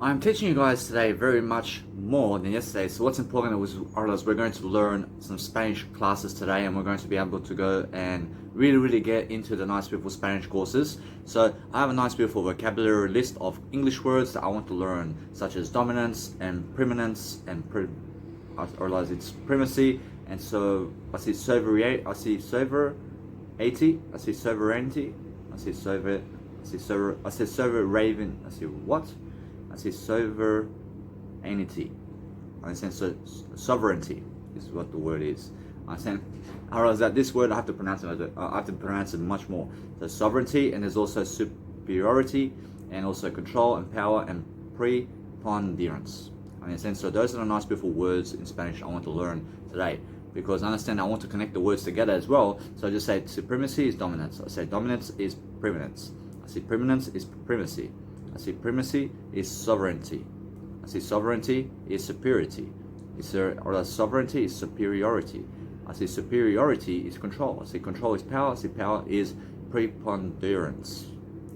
I'm teaching you guys today very much more than yesterday. So what's important is we're going to learn some Spanish classes today, and we're going to be able to go and really get into the Nice Beautiful Spanish courses. So I have a nice beautiful vocabulary list of English words that I want to learn, such as dominance and preeminence and it's primacy. And so I see sovereignty, I see sovereignty, I see sovereignty, I see sovereign, I see what? I see sovereignty. I understand. So sovereignty is what the word is. I understand. I realize that this word I have to pronounce it. I have to pronounce it much more. So sovereignty, and there's also superiority, and also control and power and preponderance. I understand. So those are the nice, beautiful words in Spanish I want to learn today. Because I understand I want to connect the words together as well. So I just say supremacy is dominance. I say dominance is preeminence. I say preeminence is primacy. I see primacy is sovereignty. I see sovereignty is superiority. Sovereignty is superiority. I see superiority is control. I see control is power. I see power is preponderance.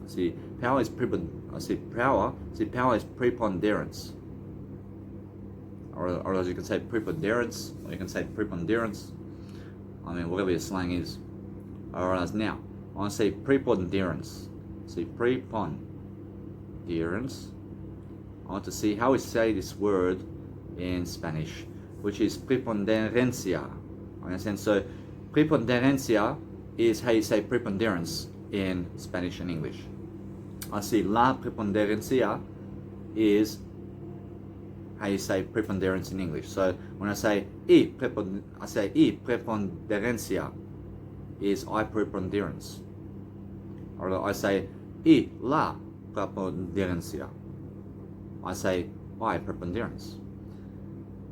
I see power is preponderance. Or as you can say preponderance, or you can say preponderance. I mean, whatever your slang is. Or as now, I want to say preponderance. See preponderance. I want to see how we say this word in Spanish, which is preponderancia. Understand? So preponderancia is how you say preponderance in Spanish and English. I see la preponderancia is how you say preponderance in English. So when I say I preponderancia is I preponderance. Or I say I la preponderancia. I say I preponderance.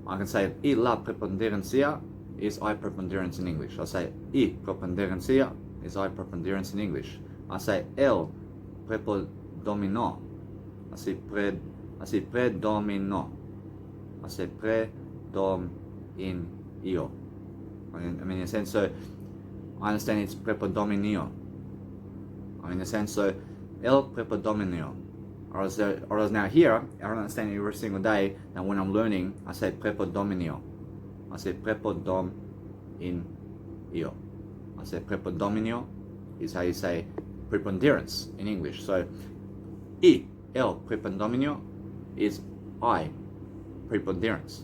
I can say I la preponderancia is I preponderance in English. I say I preponderancia is I preponderance in English. I say el predominó. I say predominó. I say predominio. I mean, in a sense, so I understand it's predominio. I mean, in a sense, so el predominio. Or as now here, I don't understand every single day that when I'm learning, I say predominio. I say predominio. I say predominio is how you say preponderance in English. So el predominio is I preponderance.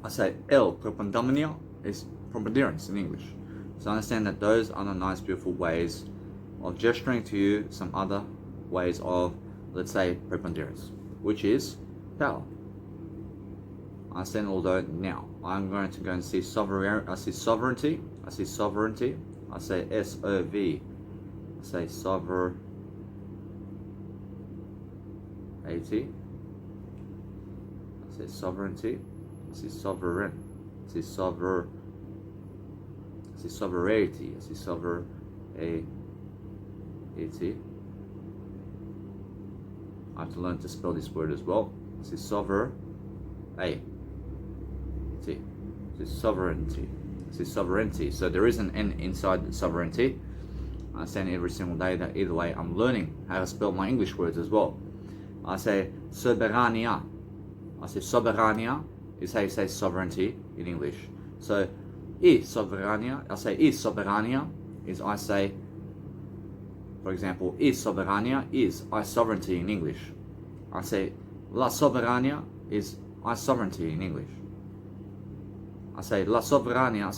I say el predominio is preponderance in English. So understand that those are the nice, beautiful ways of gesturing to you some other ways of, let's say, preponderance, which is power. I understand all that now. I'm going to go and see sovereignty. I see sovereignty. I see sovereignty. I say S-O-V. I say sovereignty. I say sovereignty. I see sovereign. I see sovereignty. I see sovereignty. I see sovereignty. I have to learn to spell this word as well. I see sovereignty. I see sovereignty. I see sovereignty. So there is an N inside sovereignty. I understand every single day that either way I'm learning how to spell my English words as well. I say soberania. I say soberania is how you say sovereignty in English. So soberania, I say soberania is I say, for example, soberania is I sovereignty in English. I say la soberania is I sovereignty in English. I say la soberania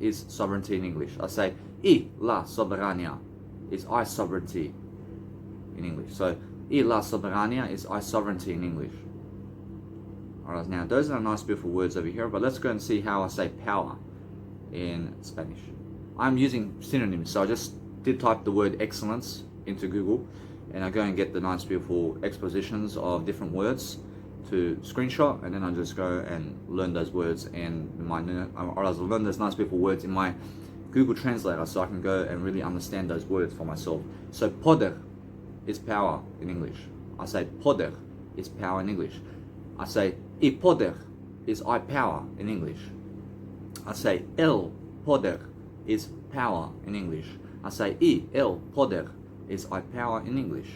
is sovereignty in English. I say la soberania is I sovereignty in English. So la soberania is I sovereignty in English. Alright, now those are nice, beautiful words over here, but let's go and see how I say power in Spanish. I'm using synonyms, so I just did type the word excellence into Google, and I go and get the nice, beautiful expositions of different words to screenshot, and then I just go and learn those words and I'll learn those nice, beautiful words in my Google Translator, so I can go and really understand those words for myself. So poder is power in English. I say poder is power in English. I say I poder is I power in English. I say el poder is power in English. I say el poder is I power in English.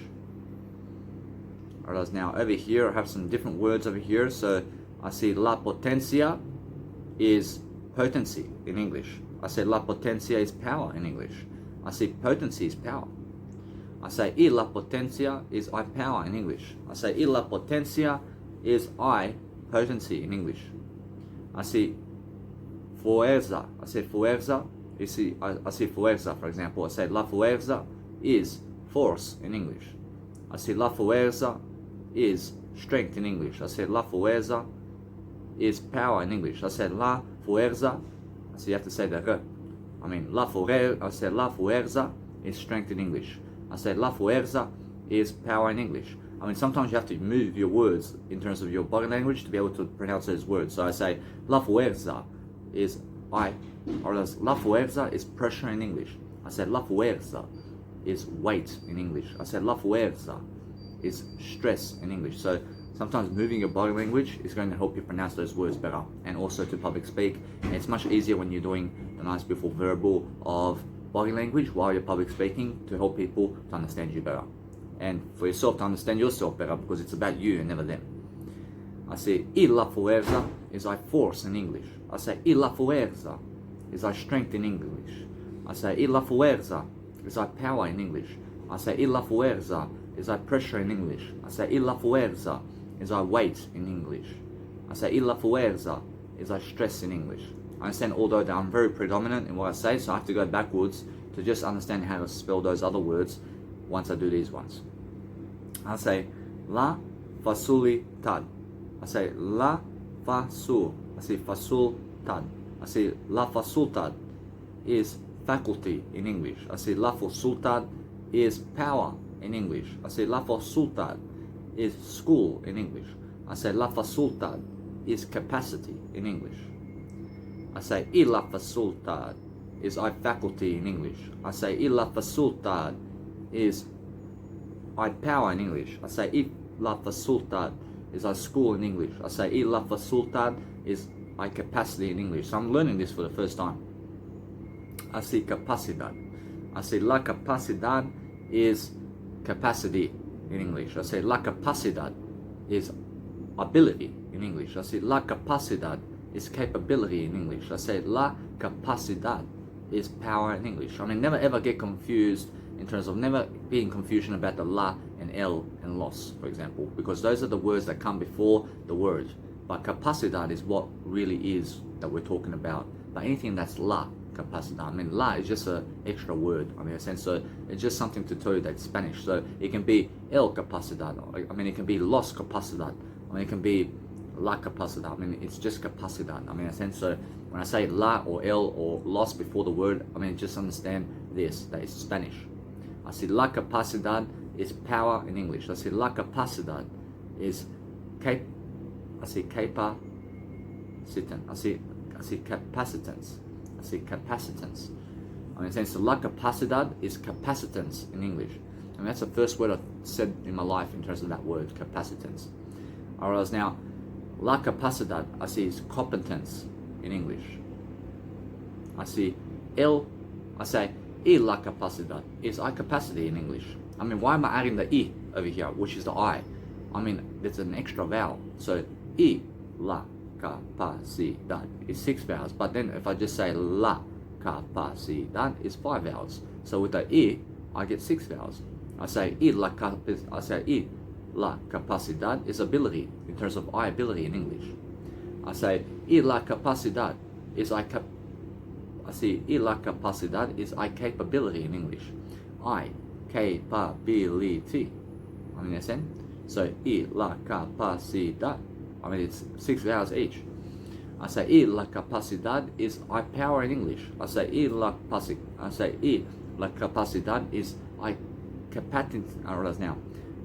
Alright, now over here I have some different words over here. So I see la potencia is potency in English. I say la potencia is power in English. I see potency is power. I say y la potencia is I power in English. I say y la potencia is I potency in English. I see fuerza. I say fuerza. I see fuerza, for example. I say la fuerza is force in English. I say la fuerza is strength in English. I say la fuerza is power in English. I said la fuerza. So you have to say the r. I mean la fuerza. I said la fuerza is strength in English. I said la fuerza is power in English. I mean sometimes you have to move your words in terms of your body language to be able to pronounce those words. So I say la fuerza is I, or else la fuerza is pressure in English. I said la fuerza is weight in English. I said la fuerza is stress in English. So sometimes moving your body language is going to help you pronounce those words better, and also to public speak. And it's much easier when you're doing the nice beautiful verbal of body language while you're public speaking to help people to understand you better, and for yourself to understand yourself better, because it's about you and never them. I say y la fuerza is I force in English. I say y la fuerza is I strength in English. I say y la fuerza is I power in English. I say y la fuerza is I pressure in English. I say y la fuerza is I weight in English. I say y la fuerza is I stress in English. I understand, although that I'm very predominant in what I say, so I have to go backwards to just understand how to spell those other words once I do these ones. I say la facilidad. I say la facil. I say facultad. I say la facultad is faculty in English. I say la facultad is power in English. I say la facultad is school in English. I say la facultad is capacity in English. I say y la facultad is I faculty in English. I say y la facultad is I power in English. I say y la facultad is I school in English. I say y la facultad is I capacity in English. So I'm learning this for the first time. I say capacidad. I say la capacidad is capacity in English. I say la capacidad is ability in English. I say la capacidad is capability in English. I say la capacidad is power in English. I mean, never ever get confused in terms of never be in confusion about the la and el and los, for example, because those are the words that come before the word. But capacidad is what really is that we're talking about. But anything that's la capacidad, I mean, la is just an extra word, I mean, in a sense, so it's just something to tell you that's Spanish. So it can be el capacidad, I mean, it can be los capacidad, I mean, it can be la capacidad, I mean, it's just capacidad, I mean, in a sense. So when I say la or el or los before the word, I mean, just understand this, that it's Spanish. I say la capacidad is power in English. I say la capacidad is I say capacitance. I say capacitance. I say capacitance. I mean, so la capacidad is capacitance in English. I mean, that's the first word I've said in my life in terms of that word, capacitance. Whereas now, la capacidad, I see, is competence in English. I say y la capacidad is I capacity in English. I mean, why am I adding the I over here, which is the I? I mean, there's an extra vowel. So, y la capacidad is 6 vowels. But then if I just say la capacidad is 5 vowels. So with the I get 6 vowels. I say y la capacidad is ability in terms of I ability in English. I say y la capacidad is y la capacidad is I capability in English. I capability. I mean, understand? So y la capacidad. I mean, it's 6 vowels each. I say y la capacidad is I power in English. I say y la capacidad is I capacitance.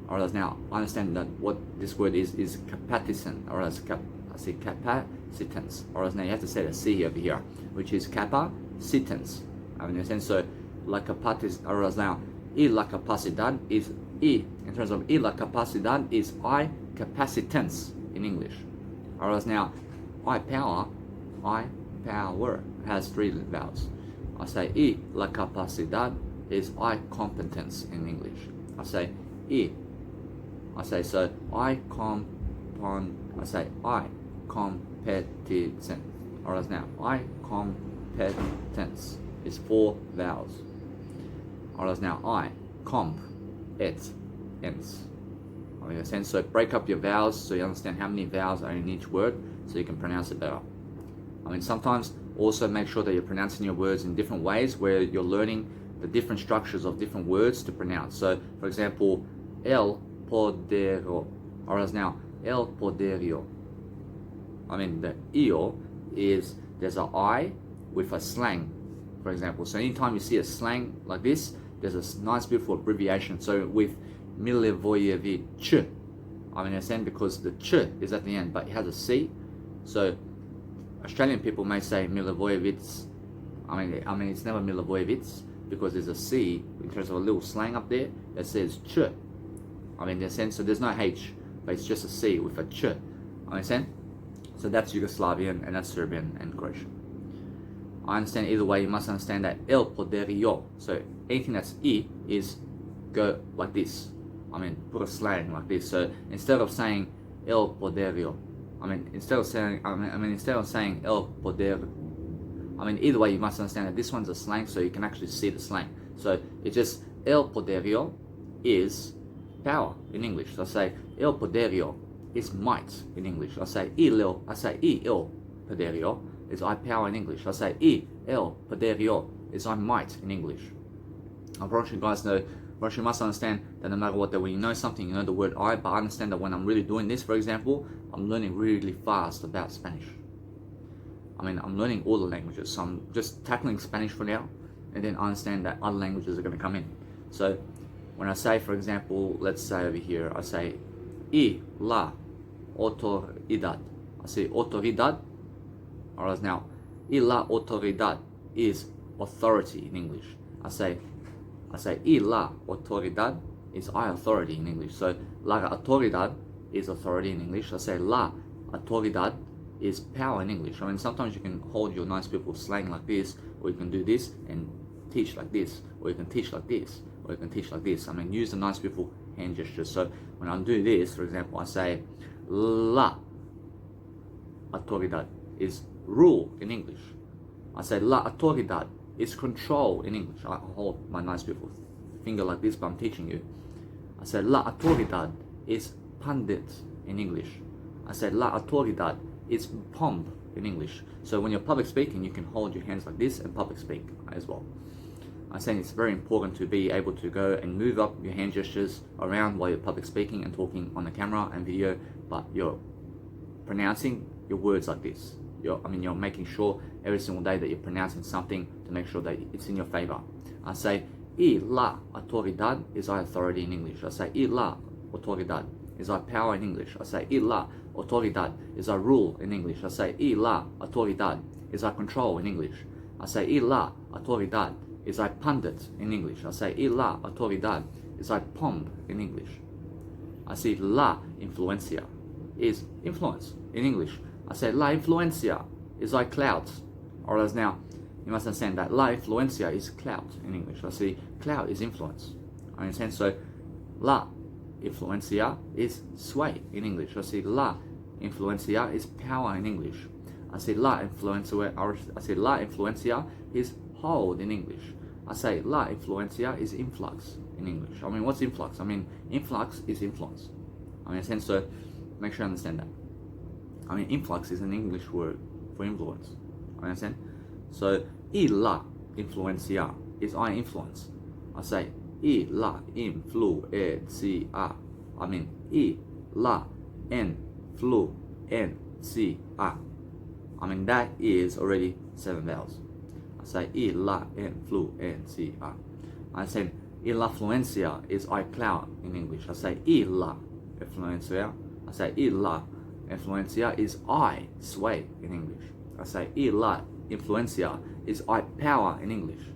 Or now, I understand that what this word is capacitance, or as I say capacitance. Or as now you have to say the C over here, which is capacitance. I mean, understand? So la capacitas. Or as now, y la capacidad is I in terms of y la capacidad is I capacitance in English. Whereas now, I power has 3 vowels. I say y la capacidad is I competence in English. I say y I say, so I say I competence. Alright, now I competence is 4 vowels. Alright, now I comp et ends. So break up your vowels so you understand how many vowels are in each word so you can pronounce it better. Sometimes also make sure that you're pronouncing your words in different ways where you're learning the different structures of different words to pronounce. So for example, el podero. Alright, now el poderio. The io is, there's an I with a slang, for example. So anytime you see a slang like this, there's a nice beautiful abbreviation. So with Milivojevic, understand, because the ch is at the end, but it has a C. So Australian people may say Milivojevic. It's never Milivojevic because there's a C in terms of a little slang up there that says ch. Understand? So there's no H, but it's just a C with a ch. Understand? So that's Yugoslavian and that's Serbian and Croatian. I understand either way. You must understand that el poderio. So anything that's I is go like this. Put a slang like this. So instead of saying el poderio, instead of saying el poder, either way you must understand that this one's a slang, so you can actually see the slang. So it's just el poderio is power in English. So I say el poderio is might in English. I say il poderio is I power in English. I say el poderio is I might in English. Unfortunately, guys know. But you must understand that no matter what, that when you know something, you know the word I, but I understand that when I'm really doing this, for example, I'm learning really fast about Spanish. I'm learning all the languages, so I'm just tackling Spanish for now, and then I understand that other languages are going to come in. So when I say, for example, let's say over here, I say, y la autoridad. I say autoridad. Alright, now, y la autoridad is authority in English. I say, y la autoridad is I authority in English. So, la autoridad is authority in English. I say, la autoridad is power in English. Sometimes you can hold your nice beautiful slang like this, or you can do this and teach like this, or you can teach like this, or you can teach like this. Use the nice beautiful hand gestures. So, when I do this, for example, I say, la autoridad is rule in English. I say, la autoridad is control in English. I hold my nice beautiful finger like this, but I'm teaching you. I said la autoridad is pandit in English. I said la autoridad is pomp in English. So when you're public speaking, you can hold your hands like this and public speak as well. I'm saying it's very important to be able to go and move up your hand gestures around while you're public speaking and talking on the camera and video, but you're pronouncing your words like this. You're making sure every single day that you're pronouncing something to make sure that it's in your favor. I say, y la autoridad is I authority in English. I say, y la autoridad is I power in English. I say, y la autoridad is I rule in English. I say, y la autoridad is I control in English. I say, y la autoridad is I pundit in English. I say, y la autoridad is I pomp in English. I say, la influencia is influence in English. I say la influencia is like clouds. Or as now, you must understand that la influencia is cloud in English. I say cloud is influence. I understand. So la influencia is sway in English. I say la influencia is power in English. I say la influencia is hold in English. I say la influencia is influx in English. What's influx? Influx is influence. So make sure you understand that. Influx is an English word for influence. Understand? So, y la influencia is I influence. I say, y la influencia. Y la influencia. That is already 7 vowels. I say, y la influencia. I say, y la influencia is I cloud in English. I say, y la influencia. I say, y la influencia is I sway in English. I say, y la influencia is I power in English.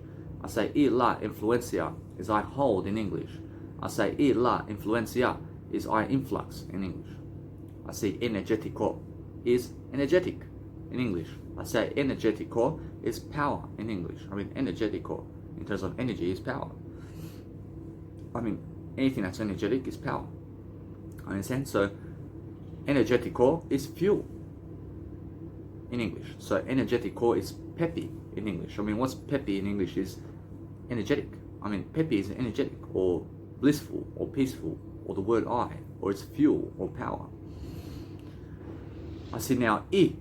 I say, y la influencia is I hold in English. I say, y la influencia is I influx in English. I say, energetico is energetic in English. I say, energetico is power in English. Energetico, in terms of energy, is power. Anything that's energetic is power. Understand? So energetico is fuel in English. So energetico is peppy in English. I mean, what's peppy in English is energetic. I mean, peppy is energetic or blissful or peaceful, or the word I, or it's fuel or power. I see now I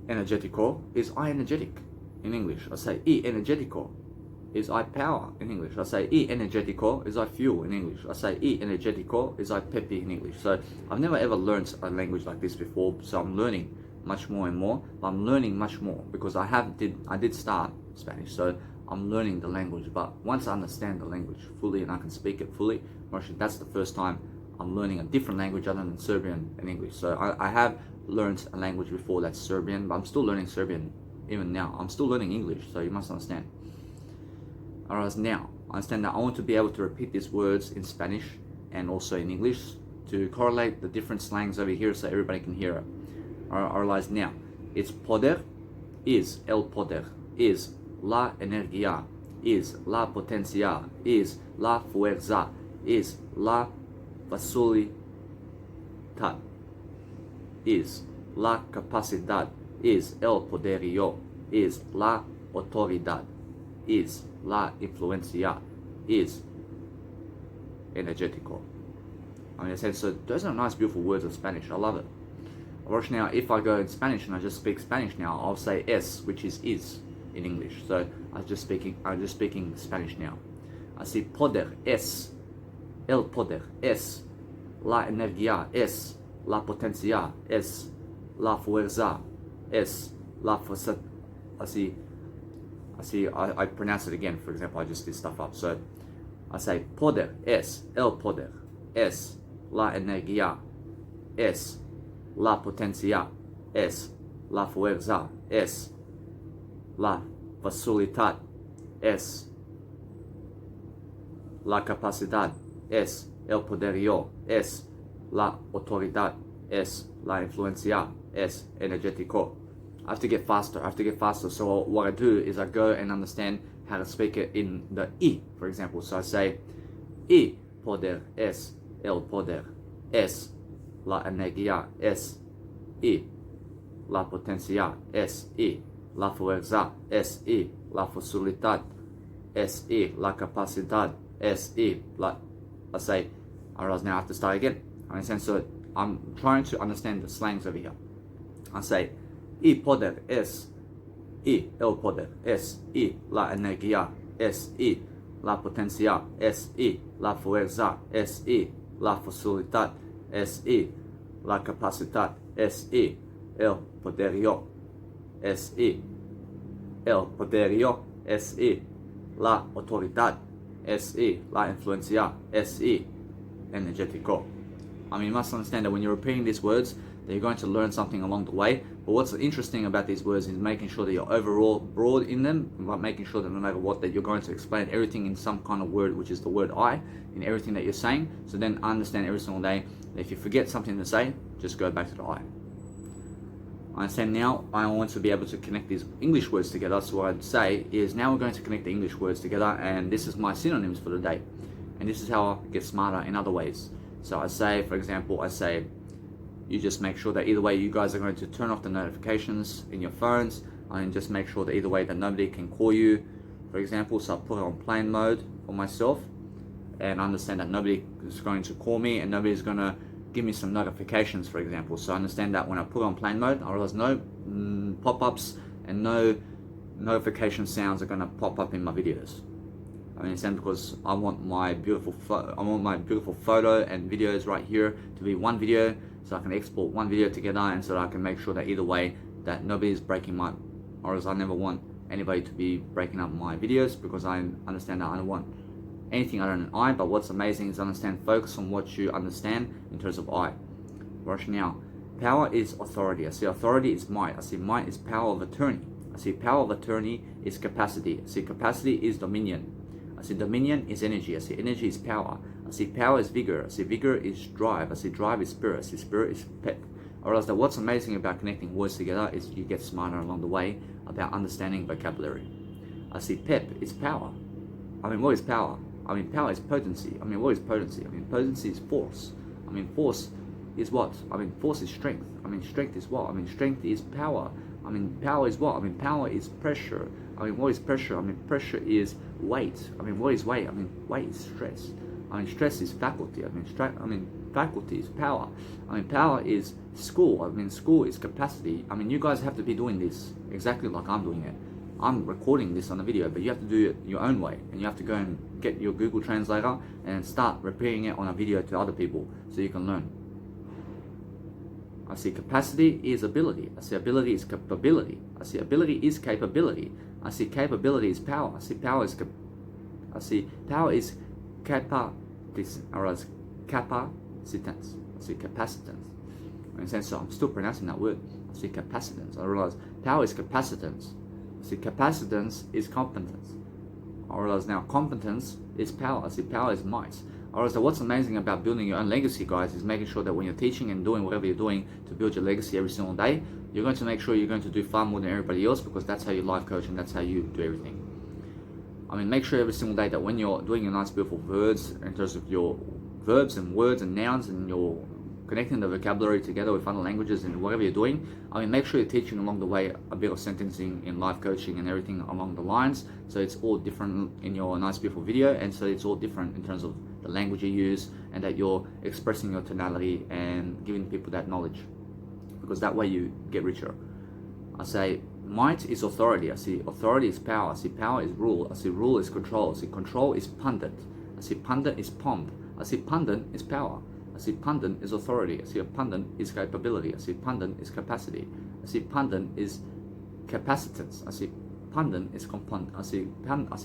energetico is I energetic in English. I say I energetico is I power in English. I say I energetico is I fuel in English. I say I energetico is I peppy in English. So I've never ever learned a language like this before, so I'm learning much more and more. But I'm learning much more because I did start Spanish, so I'm learning the language. But once I understand the language fully and I can speak it fully, actually that's the first time I'm learning a different language other than Serbian and English. So I have learned a language before that's Serbian, but I'm still learning Serbian even now. I'm still learning English, so you must understand. Alright, now I understand that I want to be able to repeat these words in Spanish and also in English to correlate the different slangs over here so everybody can hear it. Alright, now it's poder, is el poder, is la energía, is la potencia, is la fuerza, is la facilidad, is la capacidad, is el poderío, is la autoridad, is la influencia, is energetico. I mean, I said, so those are nice, beautiful words of Spanish. I love it. Watch now, if I go in Spanish and I just speak Spanish now, I'll say es, which is in English. So I'm just speaking Spanish now. I see poder es, el poder es, la energía es, la potencia es, la fuerza es, la fuerza. I pronounce it again. For example, I just did stuff up. So I say poder es, el poder es, la energía es, la potencia es, la fuerza es, la facilidad es, la capacidad es, el poderío es, la autoridad es, la influencia es, energético. I have to get faster. So what I do is I go and understand how to speak it in the I, for example. So I say, I poder es, el poder es, la energía es, I, la potencia es, I, la fuerza es, I, la facilidad es, I, la capacidad es, I, I say, alright, now I have to start again. Understand? So I'm trying to understand the slangs over here. I say, I poder es, I el poder es, I la energía es, I la potencia es, I la fuerza es, I la facilidad es, I la capacidad es, I el poderío es, I el poderío es, I la autoridad es, I la influencia es, I energético. I mean, you must understand that when you're repeating these words, that you're going to learn something along the way. But what's interesting about these words is making sure that you're overall broad in them, but making sure that no matter what, that you're going to explain everything in some kind of word, which is the word I, in everything that you're saying. So then I understand every single day that if you forget something to say, just go back to the I. I understand now I want to be able to connect these English words together. So what I'd say is now we're going to connect the English words together, and this is my synonyms for the day. And this is how I get smarter in other ways. So I say, for example, you just make sure that either way you guys are going to turn off the notifications in your phones, and just make sure that either way that nobody can call you, for example. So I put it on plane mode for myself and understand that nobody is going to call me and nobody is going to give me some notifications, for example. So I understand that when I put it on plane mode, I realize no pop-ups and no notification sounds are going to pop up in my videos. I understand, because I want my beautiful photo and videos right here to be one video, so I can export one video together, and so that I can make sure that either way that nobody is breaking my, or else I never want anybody to be breaking up my videos, because I understand that I don't want anything other than I. But what's amazing is understand, focus on what you understand in terms of I. Rationale. Power is authority. I see authority is might. I see might is power of attorney. I see power of attorney is capacity. I see capacity is dominion. I see dominion is energy. I see energy is power. I see power is vigor. I see vigor is drive. I see drive is spirit. I see spirit is pep. Or else that what's amazing about connecting words together is you get smarter along the way about understanding vocabulary. I see pep is power. I mean, what is power? I mean, power is potency. I mean, what is potency? I mean, potency is force. I mean, force is what? I mean, force is strength. I mean, strength is what? I mean, strength is power. I mean, power is what? I mean, power is pressure. I mean, what is pressure? I mean, pressure is weight. I mean, what is weight? I mean, weight is stress. I mean, stress is faculty. I mean, faculty is power. I mean, power is school. I mean, school is capacity. I mean, you guys have to be doing this exactly like I'm doing it. I'm recording this on a video, but you have to do it your own way, and you have to go and get your Google Translator and start repeating it on a video to other people so you can learn. I see capacity is ability. I see ability is capability. I see ability is capability. I see capability is power. I see power is capacitance, or as capacitance. I see capacitance. In sense, so I'm still pronouncing that word. I see capacitance. I realize power is capacitance. I see capacitance is competence. I realize now competence is power. I see power is might. I realize that what's amazing about building your own legacy, guys, is making sure that when you're teaching and doing whatever you're doing to build your legacy every single day, you're going to make sure you're going to do far more than everybody else, because that's how you life coach and that's how you do everything. I mean, make sure every single day that when you're doing your nice beautiful words, in terms of your verbs and words and nouns, and you're connecting the vocabulary together with other languages and whatever you're doing, I mean, make sure you're teaching along the way a bit of sentencing in life coaching and everything along the lines, so it's all different in your nice beautiful video, and so it's all different in terms of the language you use, and that you're expressing your tonality and giving people that knowledge, because that way you get richer. I say might is authority. I see authority is power. I see power is rule. I see rule is control. I see control is pundit. I see pundit is pomp. I see pundit is power. I see pundit is authority. I see a pundit is capability. I see pundit is capacity. I see pundit is capacitance. I see pundit is I see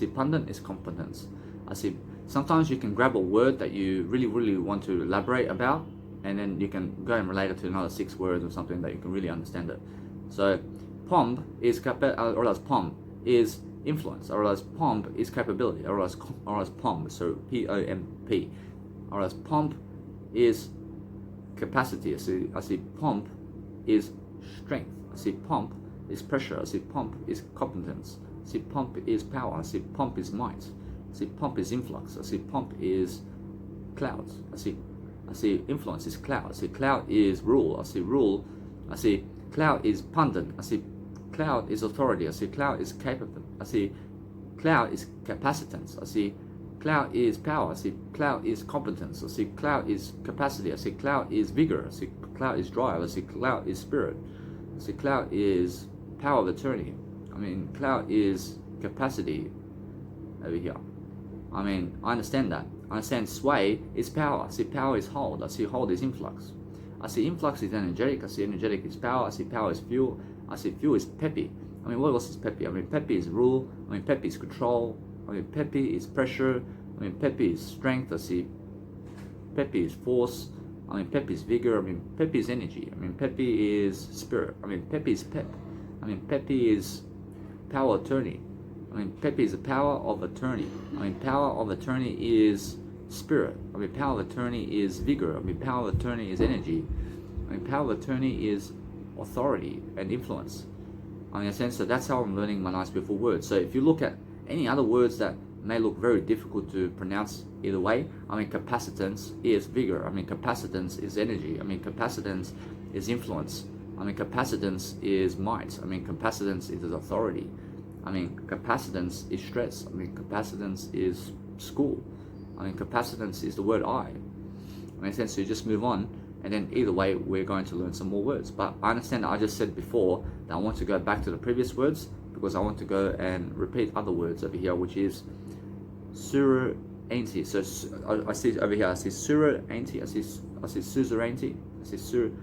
pundit is competence. I see sometimes you can grab a word that you really want to elaborate about, and then you can go and relate it to another 6 words or something that you can really understand it. So pomp is or else pomp is influence, or else pomp is capability, or else pomp, so P-O-M-P, or else pomp is capacity. I see pomp is strength. I see pomp is pressure. I see pomp is competence. I see pomp is power. I see pomp is might. I see pomp is influx. I see pomp is clouds. I see influence is cloud. I see cloud is rule. I see rule. I see cloud is pundit. I see cloud is authority. I see cloud is capable. I see cloud is capacitance. I see cloud is power. I see cloud is competence. I see cloud is capacity. I see cloud is vigor. I see cloud is drive. I see cloud is spirit. I see cloud is power of attorney. I mean, cloud is capacity over here. I mean, I understand that. I understand sway is power. I see power is hold. I see hold is influx. I see influx is energetic. I see energetic is power. I see power is fuel. I see fuel is peppy. I mean, what else is peppy? I mean, peppy is rule. I mean, peppy is control. I mean, peppy is pressure. I mean, peppy is strength. I see peppy is force. I mean, peppy is vigor. I mean, peppy is energy. I mean, peppy is spirit. I mean, peppy is pep. I mean, peppy is power attorney. I mean, peppy is the power of attorney. I mean, power of attorney is spirit. I mean, power of attorney is vigor. I mean, power of attorney is energy. I mean, power of attorney is authority and influence. I mean, in a sense, so that's how I'm learning my nice beautiful words. So if you look at any other words that may look very difficult to pronounce either way, I mean, capacitance is vigor. I mean, capacitance is energy. I mean, capacitance is influence. I mean, capacitance is might. I mean, capacitance is authority. I mean, capacitance is stress. I mean, capacitance is school. I mean, capacitance is the word I. In a sense, so you just move on, and then either way, we're going to learn some more words. But I understand that I just said before that I want to go back to the previous words, because I want to go and repeat other words over here, which is suzerainty. So I see over here, I see suzerainty. I see suzerainty. I see suzerainty.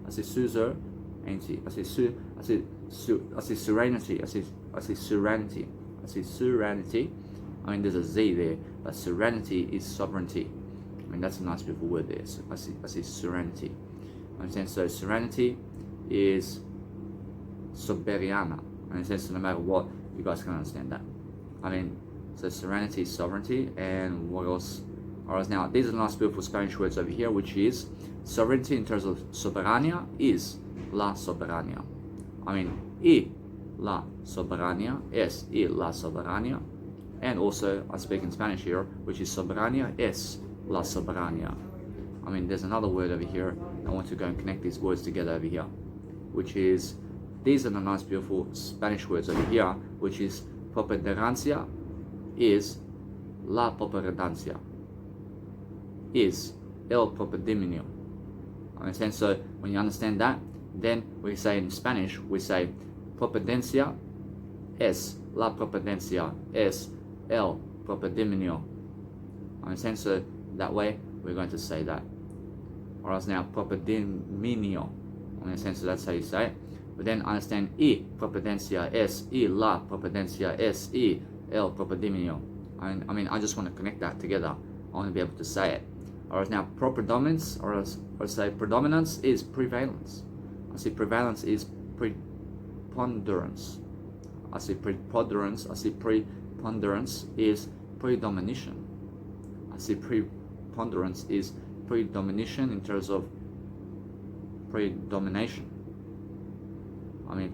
I see serenity. I see serenity. I see serenity. I mean, there's a Z there, but serenity is sovereignty. I mean, that's a nice beautiful word there. So I see serenity. I understand. So serenity is soberana. I understand. So no matter what, you guys can understand that. I mean, so serenity is sovereignty, and what else? Alright, now these are nice beautiful Spanish words over here, which is sovereignty in terms of soberania is la soberania. I mean, y la soberania, es y la soberania. And also, I speak in Spanish here, which is soberania es la soberania. I mean, there's another word over here. I want to go and connect these words together over here, which is, these are the nice beautiful Spanish words over here, which is preponderancia is la preponderancia, is el predominio. Understand? So when you understand that, then we say in Spanish, we say prepondencia es la prepondencia, es el predominio. Understand? So that way we're going to say that. Or else now predominio. Understand? So that's how you say it. But then understand y prepondencia es y la prepondencia es y el predominio. I mean, I just want to connect that together. I want to be able to say it. Or else now predominance, or say predominance is prevalence. I see prevalence is preponderance. I see preponderance. I see preponderance is predomination. I see preponderance is predomination in terms of predomination. I mean,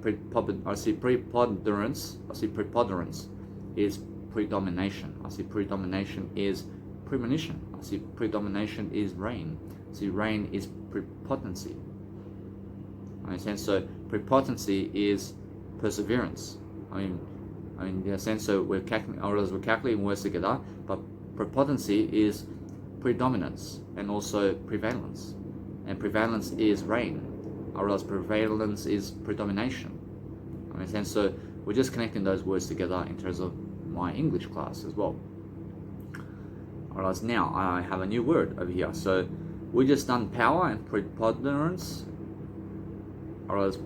I see preponderance. I see preponderance is predomination. I see predomination is premonition. I see predomination is reign. I see reign is prepotency. Understand? So prepotency is perseverance. I mean, in a sense, so we're calculating words together, but prepotency is predominance and also prevalence, and prevalence is reign, or else prevalence is predomination. Understand? So we're just connecting those words together in terms of my English class as well. Or else now I have a new word over here. So we just done power and preponderance, or else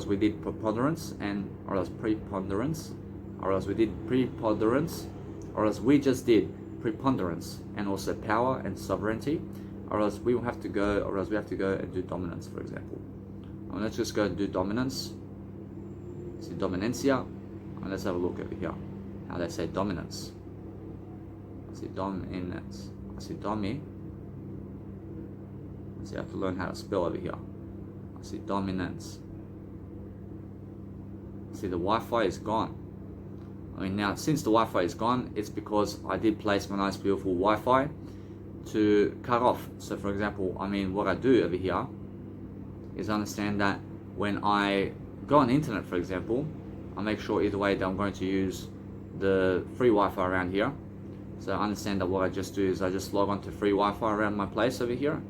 we did preponderance and or else preponderance, or else we did preponderance, or else we just did preponderance and also power and sovereignty, or else we have to go and do dominance, for example. Let's just go and do dominance. See dominancia, and let's have a look over here how they say dominance. I see dominance. I see domi. I see I have to learn how to spell over here. I see dominance. See the Wi-Fi is gone. I mean, now since the Wi-Fi is gone, it's because I did place my nice beautiful Wi-Fi to cut off. So for example, I mean, what I do over here is understand that when I go on the internet, for example, I make sure either way that I'm going to use the free Wi-Fi around here. So I understand that what I just do is I just log on to free Wi-Fi around my place over here,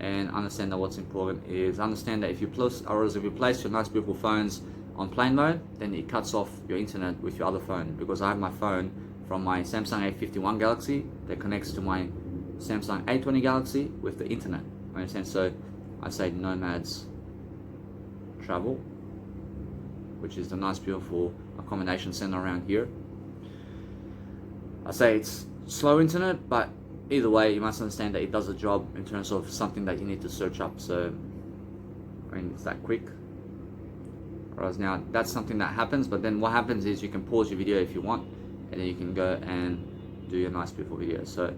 and understand that what's important is understand that if you place your nice beautiful phones on plane mode, then it cuts off your internet with your other phone, because I have my phone from my Samsung A51 Galaxy that connects to my Samsung A20 Galaxy with the internet. Understand? So I say Nomads Travel, which is the nice beautiful accommodation center around here. I say it's slow internet, but either way you must understand that it does a job in terms of something that you need to search up. So I mean, it's that quick. Whereas now that's something that happens, but then what happens is you can pause your video if you want, and then you can go and do your nice beautiful video. So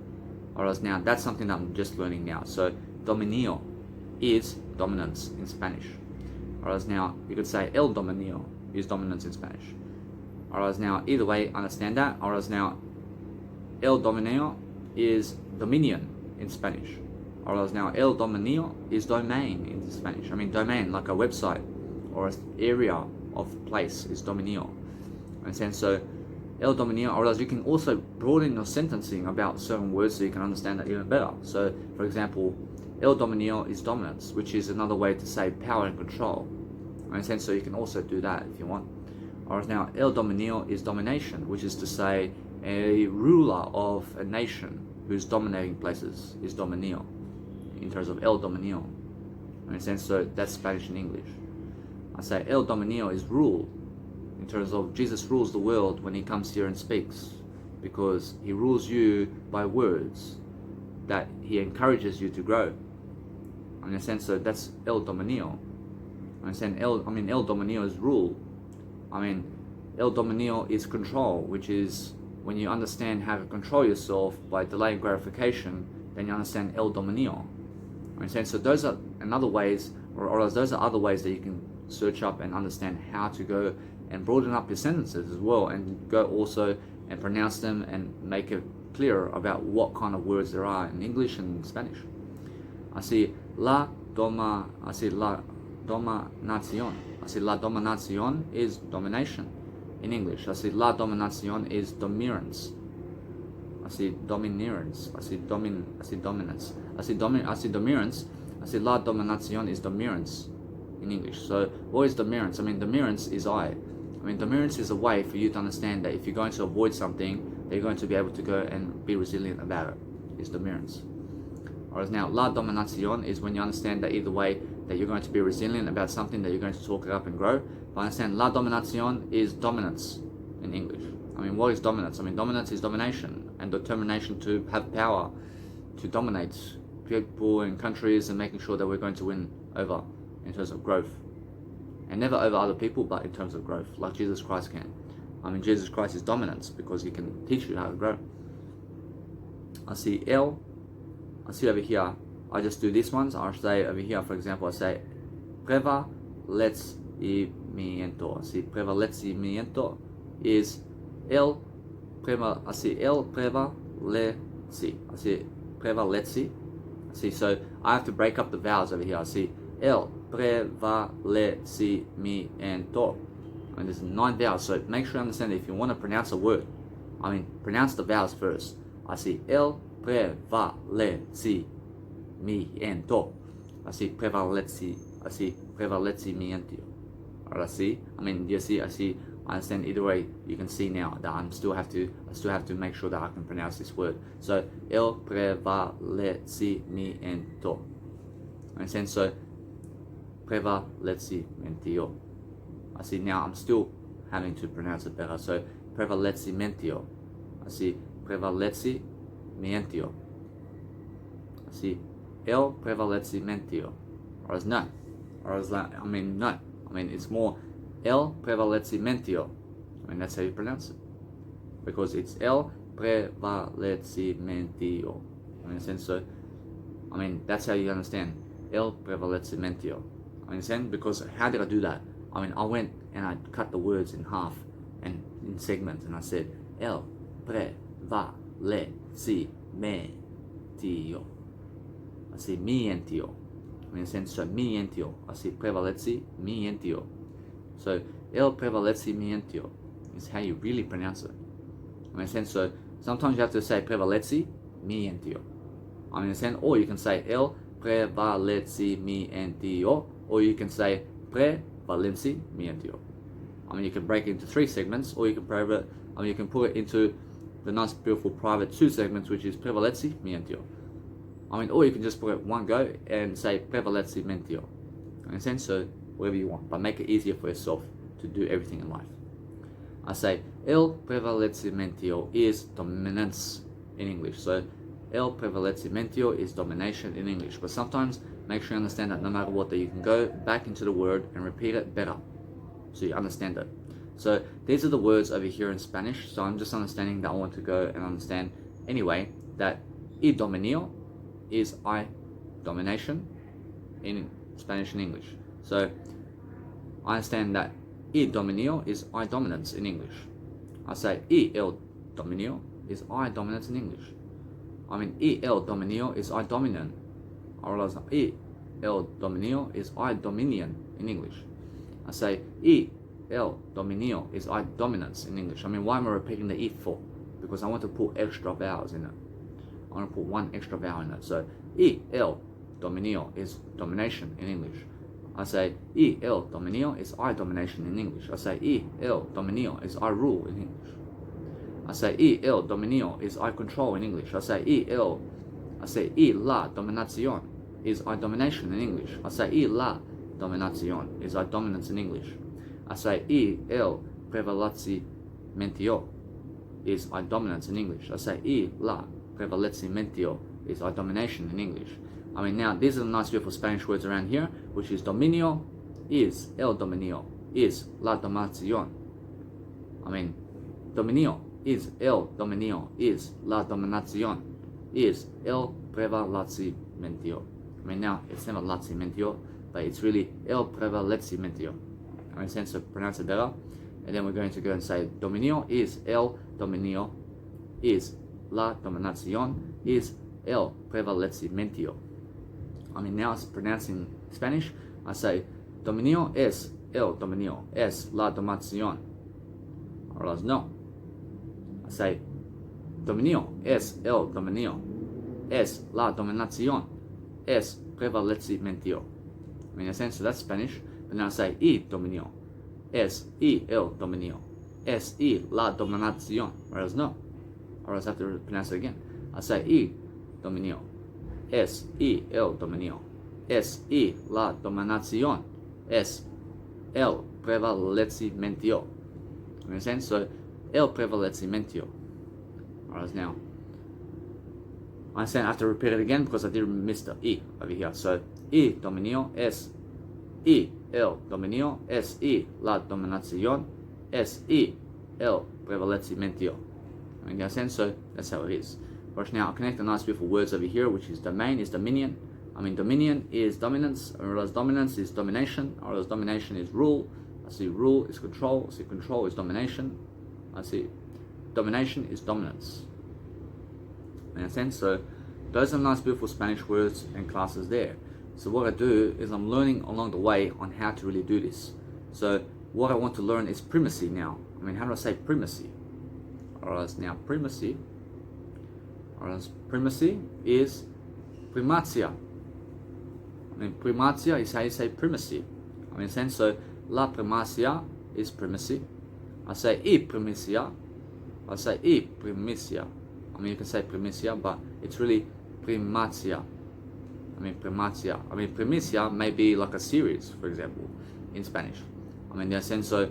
whereas now that's something that I'm just learning now. So dominio is dominance in Spanish. Whereas now you could say el dominio is dominance in Spanish. Whereas now either way understand that. Whereas now el dominio is dominion in Spanish. Whereas now el dominio is domain in Spanish. I mean domain, like a website or an area of place is dominio. And so el dominio, or else you can also broaden your sentencing about certain words so you can understand that even better. So for example, el dominio is dominance, which is another way to say power and control. And so you can also do that if you want. Or now el dominio is domination, which is to say a ruler of a nation who's dominating places is dominio, in terms of el dominio. And so that's Spanish and English. I say el dominio is rule, in terms of Jesus rules the world when he comes here and speaks, because he rules you by words that he encourages you to grow. In a sense, so that's el dominio. El dominio is rule. I mean, el dominio is control, which is when you understand how to control yourself by delaying gratification, then you understand el dominio. So those are another ways, or those are other ways that you can search up and understand how to go and broaden up your sentences as well, and go also and pronounce them and make it clearer about what kind of words there are in English and Spanish. Así la dominación. Así la dominación is domination in English. Así la dominación is dominance. Así dominance. Así dominance. Así dominance. Así la dominación is dominance in English. So what is dominance? I mean, dominance is dominance is a way for you to understand that if you're going to avoid something, that you're going to be able to go and be resilient about it. Is dominance. Whereas now, la dominación is when you understand that either way that you're going to be resilient about something, that you're going to talk it up and grow. But understand, la dominación is dominance in English. I mean, what is dominance? I mean, dominance is domination and determination to have power, to dominate people and countries and making sure that we're going to win over in terms of growth. And never over other people, but in terms of growth, like Jesus Christ can. I mean, Jesus Christ is dominance because he can teach you how to grow. I see over here, I just do these ones. I'll say over here, for example, I say prevalecimiento. See, prevalecimiento is el prevaleci. I see prevaleci. See, so I have to break up the vowels over here. I see el prevalecimiento. I mean, there's 9 vowels, so make sure you understand that if you want to pronounce a word, I mean, pronounce the vowels first. I see el prevalecimiento. I see prevalecimiento. Or I see, I mean, you see, I understand either way. You can see now that I still have to make sure that I can pronounce this word. So el prevalecimiento. Understand? So prevalecimiento. I see now I'm still having to pronounce it better. So prevalecimiento. I see prevalecimiento. I see el prevalecimiento. Or as no. Or as that, I mean, no. I mean, it's more el prevalecimiento. I mean, that's how you pronounce it. Because it's el prevalecimiento. I mean, so, I mean, that's how you understand el prevalecimiento. I understand? Because how did I do that? I mean, I went and I cut the words in half and in segments, and I said el prevalecimiento. I say mientio. I mean, so mientio. I say prevalecimiento. So el prevalecimiento is how you really pronounce it. I mean, so sometimes you have to say prevalecimiento. I mean, or you can say el prevalecimiento, or you can say prevalecimiento. I mean, you can break it into 3 segments, or you can you can put it into the nice, beautiful, private 2 segments, which is prevalecimiento. I mean, or you can just put it one go and say prevalecimiento. Understand? So whatever you want, but make it easier for yourself to do everything in life. I say el prevalecimiento is dominance in English. So el prevalecimiento is domination in English. But sometimes make sure you understand that no matter what, that you can go back into the word and repeat it better, so you understand it. So these are the words over here in Spanish. So I'm just understanding that I want to go and understand anyway that y dominio is I domination in Spanish and English. So I understand that y dominio is I dominance in English. I say y el dominio is I dominance in English. I mean, y el dominio is I dominant. I realize y el dominio is I dominion in English. I say y el dominio is I dominance in English. I mean, why am I repeating the e for? Because I want to put extra vowels in it. I want to put one extra vowel in it. So y el dominio is domination in English. I say y el dominio is I domination in English. I say y el dominio is I rule in English. I say y el dominio is I control in English. I say y la dominación is I domination in English. I say y la dominación is I dominance in English. I say y el prevalecimiento is I dominance in English. I say y la prevalecimiento is I domination in English. I mean, now these are the nice beautiful Spanish words around here, which is dominio, is el dominio, is la dominación. I mean, dominio is el dominio, is la dominación, is el prevalecimiento. I mean, now it's never lacimiento, but it's really el prevalecimiento. I mean, sense to pronounce it better. And then we're going to go and say dominio is el dominio, is la dominación, is el prevalecimiento. I mean, now it's pronounced in Spanish. I say, dominio es el dominio, es la dominación. Or else no. I say, dominio es el dominio, es la dominación, es prevalecimiento. I mean, in a sense, so that's Spanish. But now I say, y dominio, es y el dominio, es y la dominación. Or else no. Or else I have to pronounce it again. I say, y dominio, es y el dominio, es y la dominación, es el prevalecimiento. You understand? So, el prevalecimiento. Alright, now, I understand I have to repeat it again because I did miss the E over here. So, y dominio es y el dominio, es y la dominación, es y el prevalecimiento. You understand? So, that's how it is. Right, now, I'll connect the nice beautiful words over here, which is domain is dominion. I mean, dominion is dominance, or else dominance is domination, or else domination is rule. I see rule is control, I see control is domination. I see domination is dominance. In a sense, so those are nice beautiful Spanish words and classes there. So what I do is I'm learning along the way on how to really do this. So what I want to learn is primacy now. I mean, how do I say primacy? Or else now primacy, or else primacy is primatia. I mean, primatia is how you say primacy. I mean, in a sense, so la primacia is primacy. I say y primicia. I say y primicia. I mean, you can say primicia, but it's really primatia. I mean, primatia. I mean, primicia may be like a series, for example, in Spanish. I mean, in a sense, so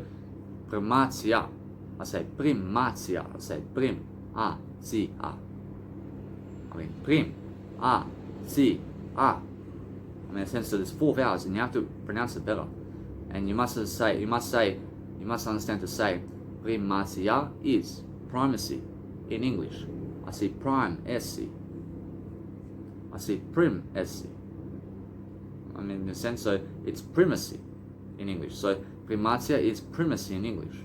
primatia. I say primatia. I say prim, a, si, a. I mean, prim, a, si, a. I mean, in a sense, so there's 4 vowels, and you have to pronounce it better. And you must understand to say, primacia is primacy in English. I see prime esse. I see prim esse. I mean, in a sense, so it's primacy in English. So primatia is primacy in English.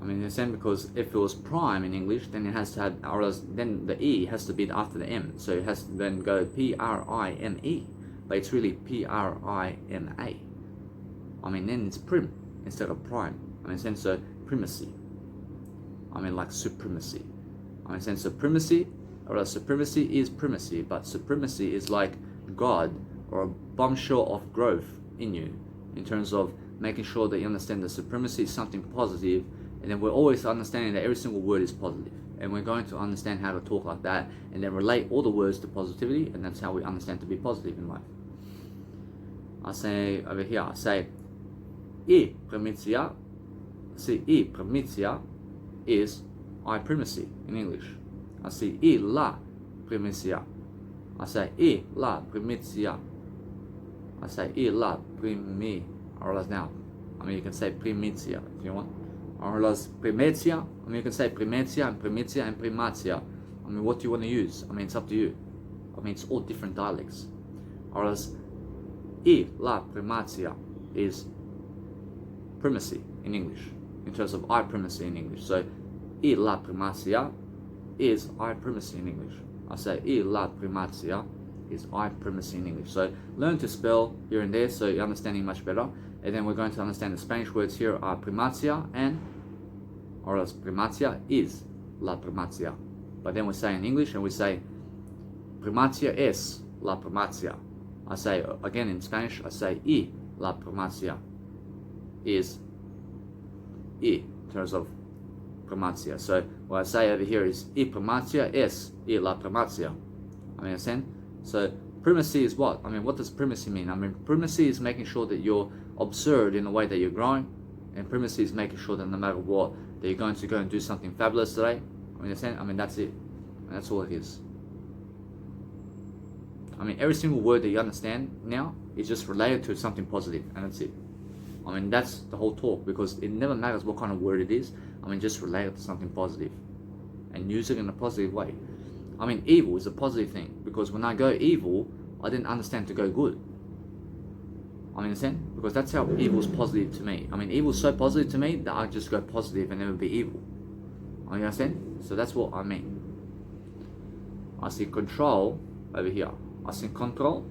I mean, in a sense, because if it was prime in English, then it has to have, or else then the E has to be after the M. So it has to then go P-R-I-M-E. But it's really P-R-I-M-A. I mean, then it's prim instead of prime. I mean, in a sense, so primacy. I mean, like supremacy. I mean, in a sense, so primacy, or else supremacy is primacy, but supremacy is like God or a bombshell of growth in you, in terms of making sure that you understand that supremacy is something positive, and then we're always understanding that every single word is positive. And we're going to understand how to talk like that, and then relate all the words to positivity, and that's how we understand to be positive in life. I say over here, I say, I primitia. See, I primitia is I primacy in English. I see I la primicia. I say I la primicia. I say I la primi. Or else now, I mean, you can say primitia if you want. Or else primatia. I mean, you can say primatia and primitia and primatia. I mean, what do you want to use? I mean, it's up to you. I mean, it's all different dialects. Or else I la primatia is primacy in English, in terms of I primacy in English. So I la primacia is I primacy in English. I say I la primacia is I primacy in English. So learn to spell here and there so you're understanding much better. And then we're going to understand the Spanish words here are primatia and, or else primatia is la primacia. But then we say in English and we say primatia es la primacia. I say again in Spanish, I say y la primacia is I in terms of primacia. So what I say over here is I primacia es I la primacia. I mean, understand? So primacy is what? I mean, what does primacy mean? I mean, primacy is making sure that you're observed in the way that you're growing, and primacy is making sure that no matter what, that you're going to go and do something fabulous today. I mean, understand? I mean, that's it. And that's all it is. I mean, every single word that you understand now is just related to something positive, and that's it. I mean, that's the whole talk, because it never matters what kind of word it is. I mean, just relate it to something positive and use it in a positive way. I mean, evil is a positive thing, because when I go evil, I didn't understand to go good. I mean, understand? Because that's how evil is positive to me. I mean, evil is so positive to me that I just go positive and never be evil. I mean, understand? So that's what I mean. I see control over here. Así control,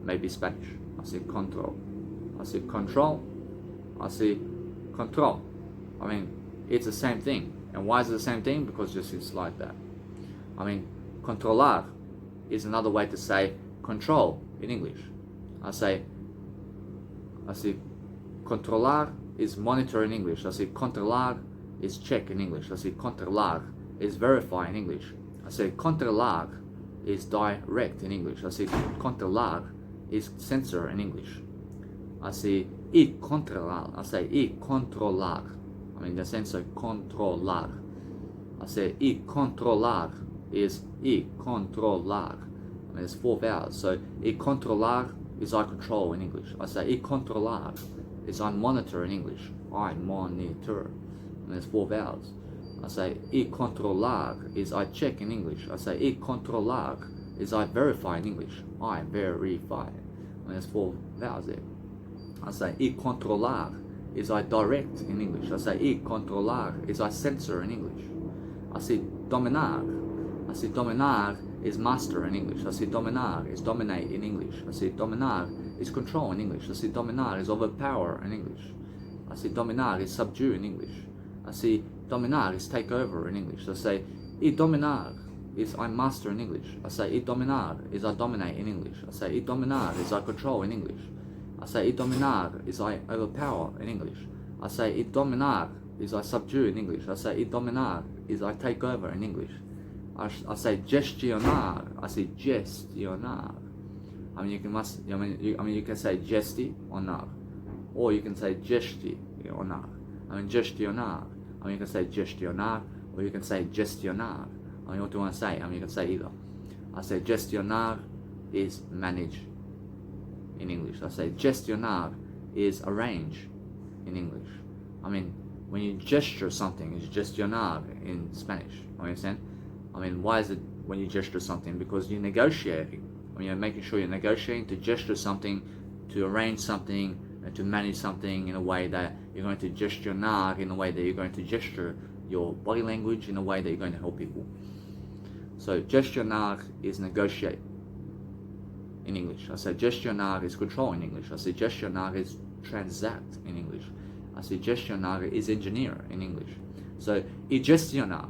maybe Spanish. Así control. Así control. Así control. I mean, it's the same thing. And why is it the same thing? Because just it's like that. I mean, controlar is another way to say control in English. I say controlar is monitor in English. I say controlar is check in English. I say controlar is verify in English. I say controlar is direct in English. I say controlar is censor in English. I say controlar. I say controlar. I mean the sense of controlar. I say controlar is controlar. I mean, there's 4 vowels. So controlar is I control in English. I say controlar is I monitor in English. I monitor. And there's 4 vowels. I say controlar is I check in English. I say controlar is I verify in English. I verify. And there's 4 vowels there. I say controlar is I direct in English. I say controlar is I censor in English. I say dominar. I say dominar is master in English. I say dominar is dominate in English. I say dominar is control in English. I say dominar is overpower in English. I say dominar is subdue in English. I say dominar is take over in English. I say dominar is I master in English. I say dominar is I dominate in English. I say dominar is I control in English. I say dominar is I overpower in English. I say dominar is I subdue in English. I say dominar is I take over in English. I say gestionar. I say gestionar. I mean you can say gestionar, or you can say gestionar. I mean gestionar. I mean you can say gestionar, or you can say gestionar. I mean what do you want to say? I mean you can say either. I say gestionar is manage in English. I say gestionar is arrange in English. I mean when you gesture something, it's gestionar in Spanish. You understand? I mean, why is it when you gesture something? Because you're negotiating. I mean, you're making sure you're negotiating to gesture something, to arrange something, and to manage something in a way that you're going to gestionar, in a way that you're going to gesture your body language, in a way that you're going to help people. So gestionar is negotiate in English. I say gestionar is control in English. I say gestionar is transact in English. I say gestionar is engineer in English. So gestionar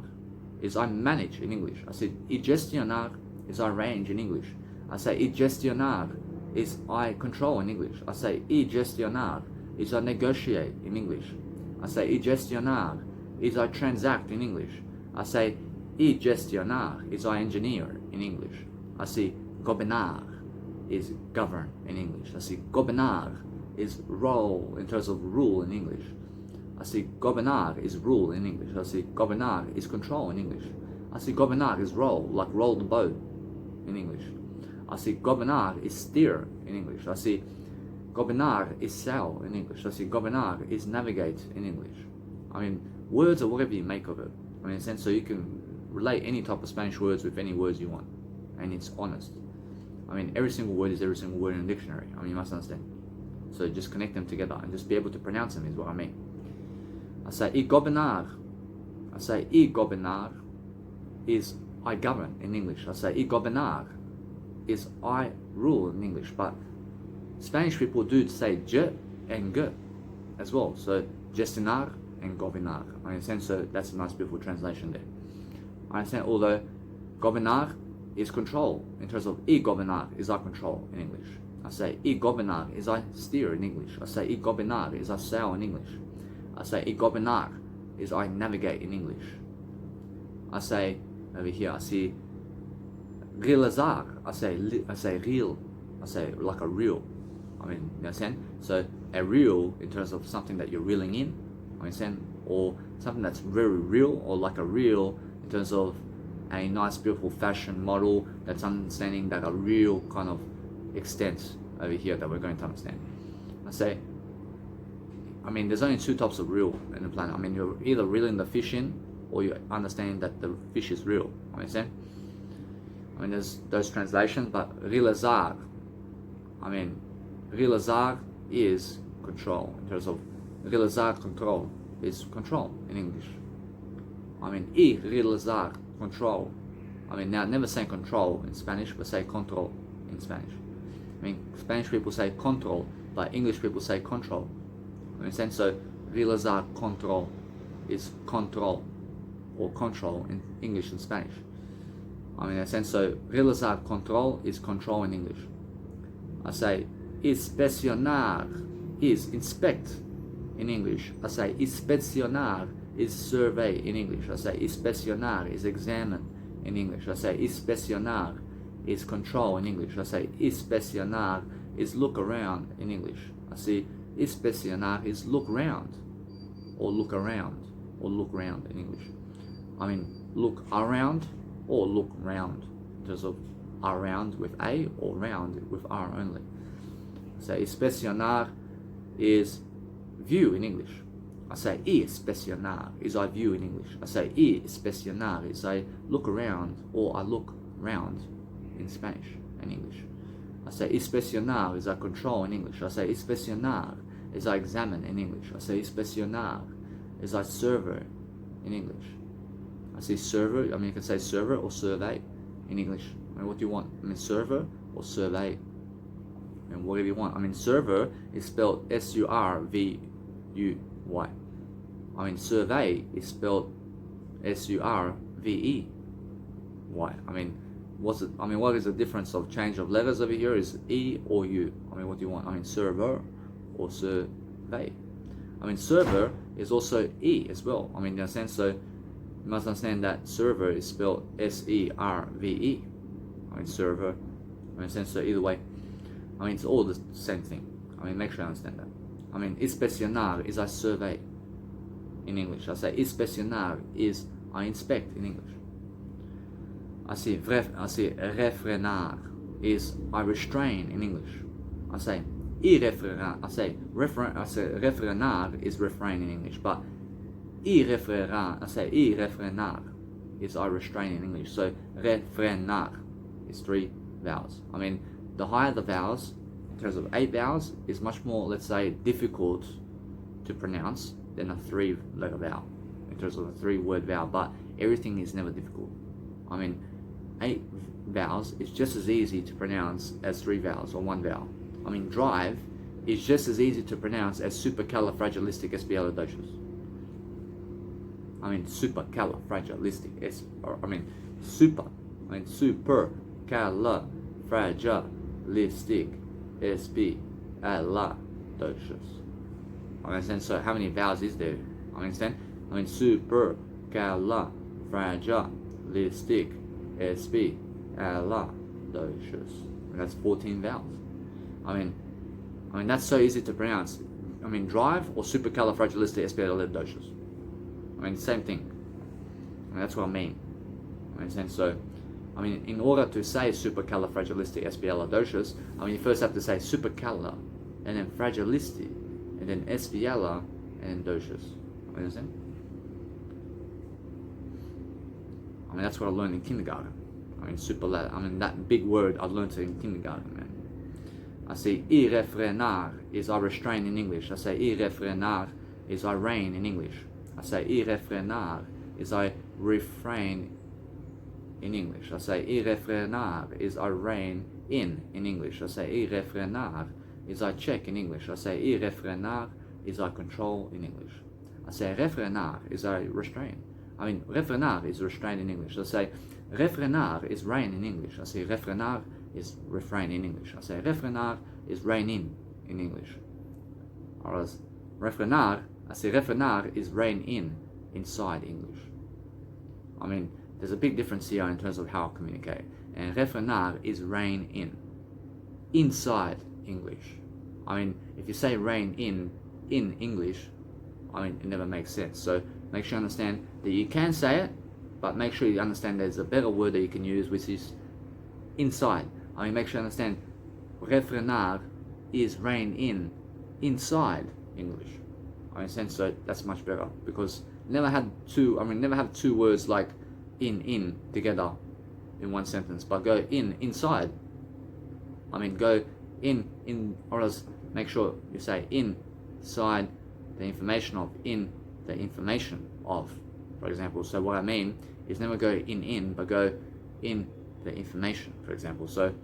is I manage in English. I say gestionar is I arrange in English. I say gestionar is I control in English. I say gestionar is I negotiate in English. I say gestionar is I transact in English. I say gestionar is I engineer in English. I say gobernar is govern in English. I say gobernar is role in terms of rule in English. I say gobernar is rule in English. I say gobernar is control in English. I say gobernar is roll, like roll the boat in English. I say gobernar is steer in English. I say gobernar is sail in English. I say gobernar is navigate in English. I mean, words are whatever you make of it. I mean, in a sense, so you can relate any type of Spanish words with any words you want. And it's honest. I mean, every single word is every single word in a dictionary. I mean, you must understand. So just connect them together and just be able to pronounce them is what I mean. I say gobernar. I say gobernar is I govern in English. I say gobernar is I rule in English. But Spanish people do say je and ge as well. So gestionar and gobernar. I understand. So that's a nice beautiful translation there. I understand. Although gobernar is control in terms of gobernar is I control in English. I say gobernar is I steer in English. I say gobernar is I sail in English. I say gobernar is I navigate in English. I say over here, I see realizar. I say real. I say like a reel. I mean, you understand? So a reel in terms of something that you're reeling in, you understand? Or something that's very real, or like a reel in terms of a nice beautiful fashion model that's understanding that a real kind of extent over here that we're going to understand. I mean, there's only 2 types of reel in the planet. I mean, you're either reeling the fish in, or you're understanding that the fish is real. Understand? I mean, there's those translations, but realizar. I mean, realizar is control. In terms of realizar control is control in English. I mean, realizar control. I mean, now never say control in Spanish, but say control. in Spanish. I mean, Spanish people say control, but English people say control. You understand? So realizar control is control or control in English and Spanish. I mean, in a sense, so realizar control is control in English. I say inspeccionar is inspect in English. I say inspeccionar is survey in English. I say inspeccionar is examine in English. I say inspeccionar is control in English. I say inspeccionar is look around in English. I say inspeccionar is look round or look around or look round in English. I mean look around or look round in terms of around with A or round with R only. So inspeccionar is view in English. I say inspeccionar is I view in English. I say inspeccionar is I look around or I look round in Spanish and English. I say inspeccionar is I control in English. I say inspeccionar is I examine in English. I say inspeccionar is I server in English. I say server, I mean you can say server or survey in English. I mean what do you want? I mean server or survey? And whatever you want. I mean server is spelled S-U-R-V-U-Y. I mean survey is spelled S-U-R-V-E-Y. I mean what is the difference of change of letters over here? Is E or U? I mean what do you want? I mean server or survey. I mean server is also E as well. I mean in a sense, so you must understand that server is spelled S-E-R-V-E. I mean server. I mean in a sense, so either way, I mean it's all the same thing. I mean make sure you understand that. I mean inspeccionar is I survey in English. I say inspeccionar is I inspect in English. I say refrenar is I restrain in English. I say refrenar is refrain in English, but refrenar is I restrain in English. So refrenar is 3 vowels. I mean the higher the vowels, in terms of 8 vowels, is much more, let's say, difficult to pronounce than a 3-letter vowel, in terms of a 3-word vowel, but everything is never difficult. I mean 8 vowels is just as easy to pronounce as 3 vowels or 1 vowel. I mean drive is just as easy to pronounce as supercalifragilisticexpialidocious. I mean supercalifragilistic, supercalifragilisticexpialidocious. I understand. So how many vowels is there? I understand. I mean supercalifragilisticexpialidocious. And that's 14 vowels. I mean that's so easy to pronounce. I mean drive or supercalifragilisticexpialidocious. I mean same thing. And that's what I mean. I understand. So I mean in order to say supercalifragilisticexpialidocious, I mean you first have to say supercala, and then fragilistic, and then espiala, and then docious. You understand? I mean that's what I learned in kindergarten. I mean that big word I learned it in kindergarten, man. I say irrefrenar is I restrain in English. I say irrefrenar is I reign in English. I say irrefrenar is I refrain in English. I say irrefrenar is I reign in English. I say irrefrenar is I check in English. I say irrefrenar is I control in English. I say refrenar is I restrain. I mean refrenar is restrain in English. I say refrenar is reign in English. I say refrenar is refrain in English. I say refrenar is reign in English. Or as refrenar, I say refrenar is reign in inside English. I mean there's a big difference here in terms of how I communicate. And refrenar is reign in inside English. I mean if you say reign in English, I mean it never makes sense. So make sure you understand that you can say it, but make sure you understand there's a better word that you can use, which is inside. I mean make sure you understand refrenar is reign in inside English. I understand. So that's much better, because never have two words like in together in one sentence, but go inside. I mean go in, or else make sure you say inside the information of, in the information of, for example. So what I mean is never go in, but go in the information, for example. So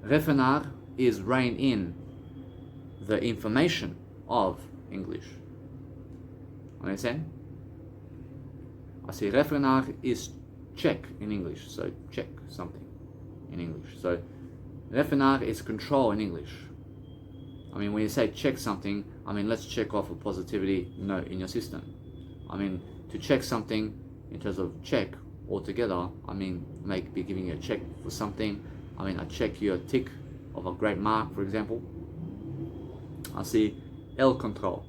refinar is rein in the information of English. Understand? I say refinar is check in English, so check something in English. So refinar is control in English. I mean, when you say check something, I mean, let's check off a positivity note in your system. I mean, to check something in terms of check altogether, I mean, be giving you a check for something. I mean, I check you a tick of a great mark, for example. I see el control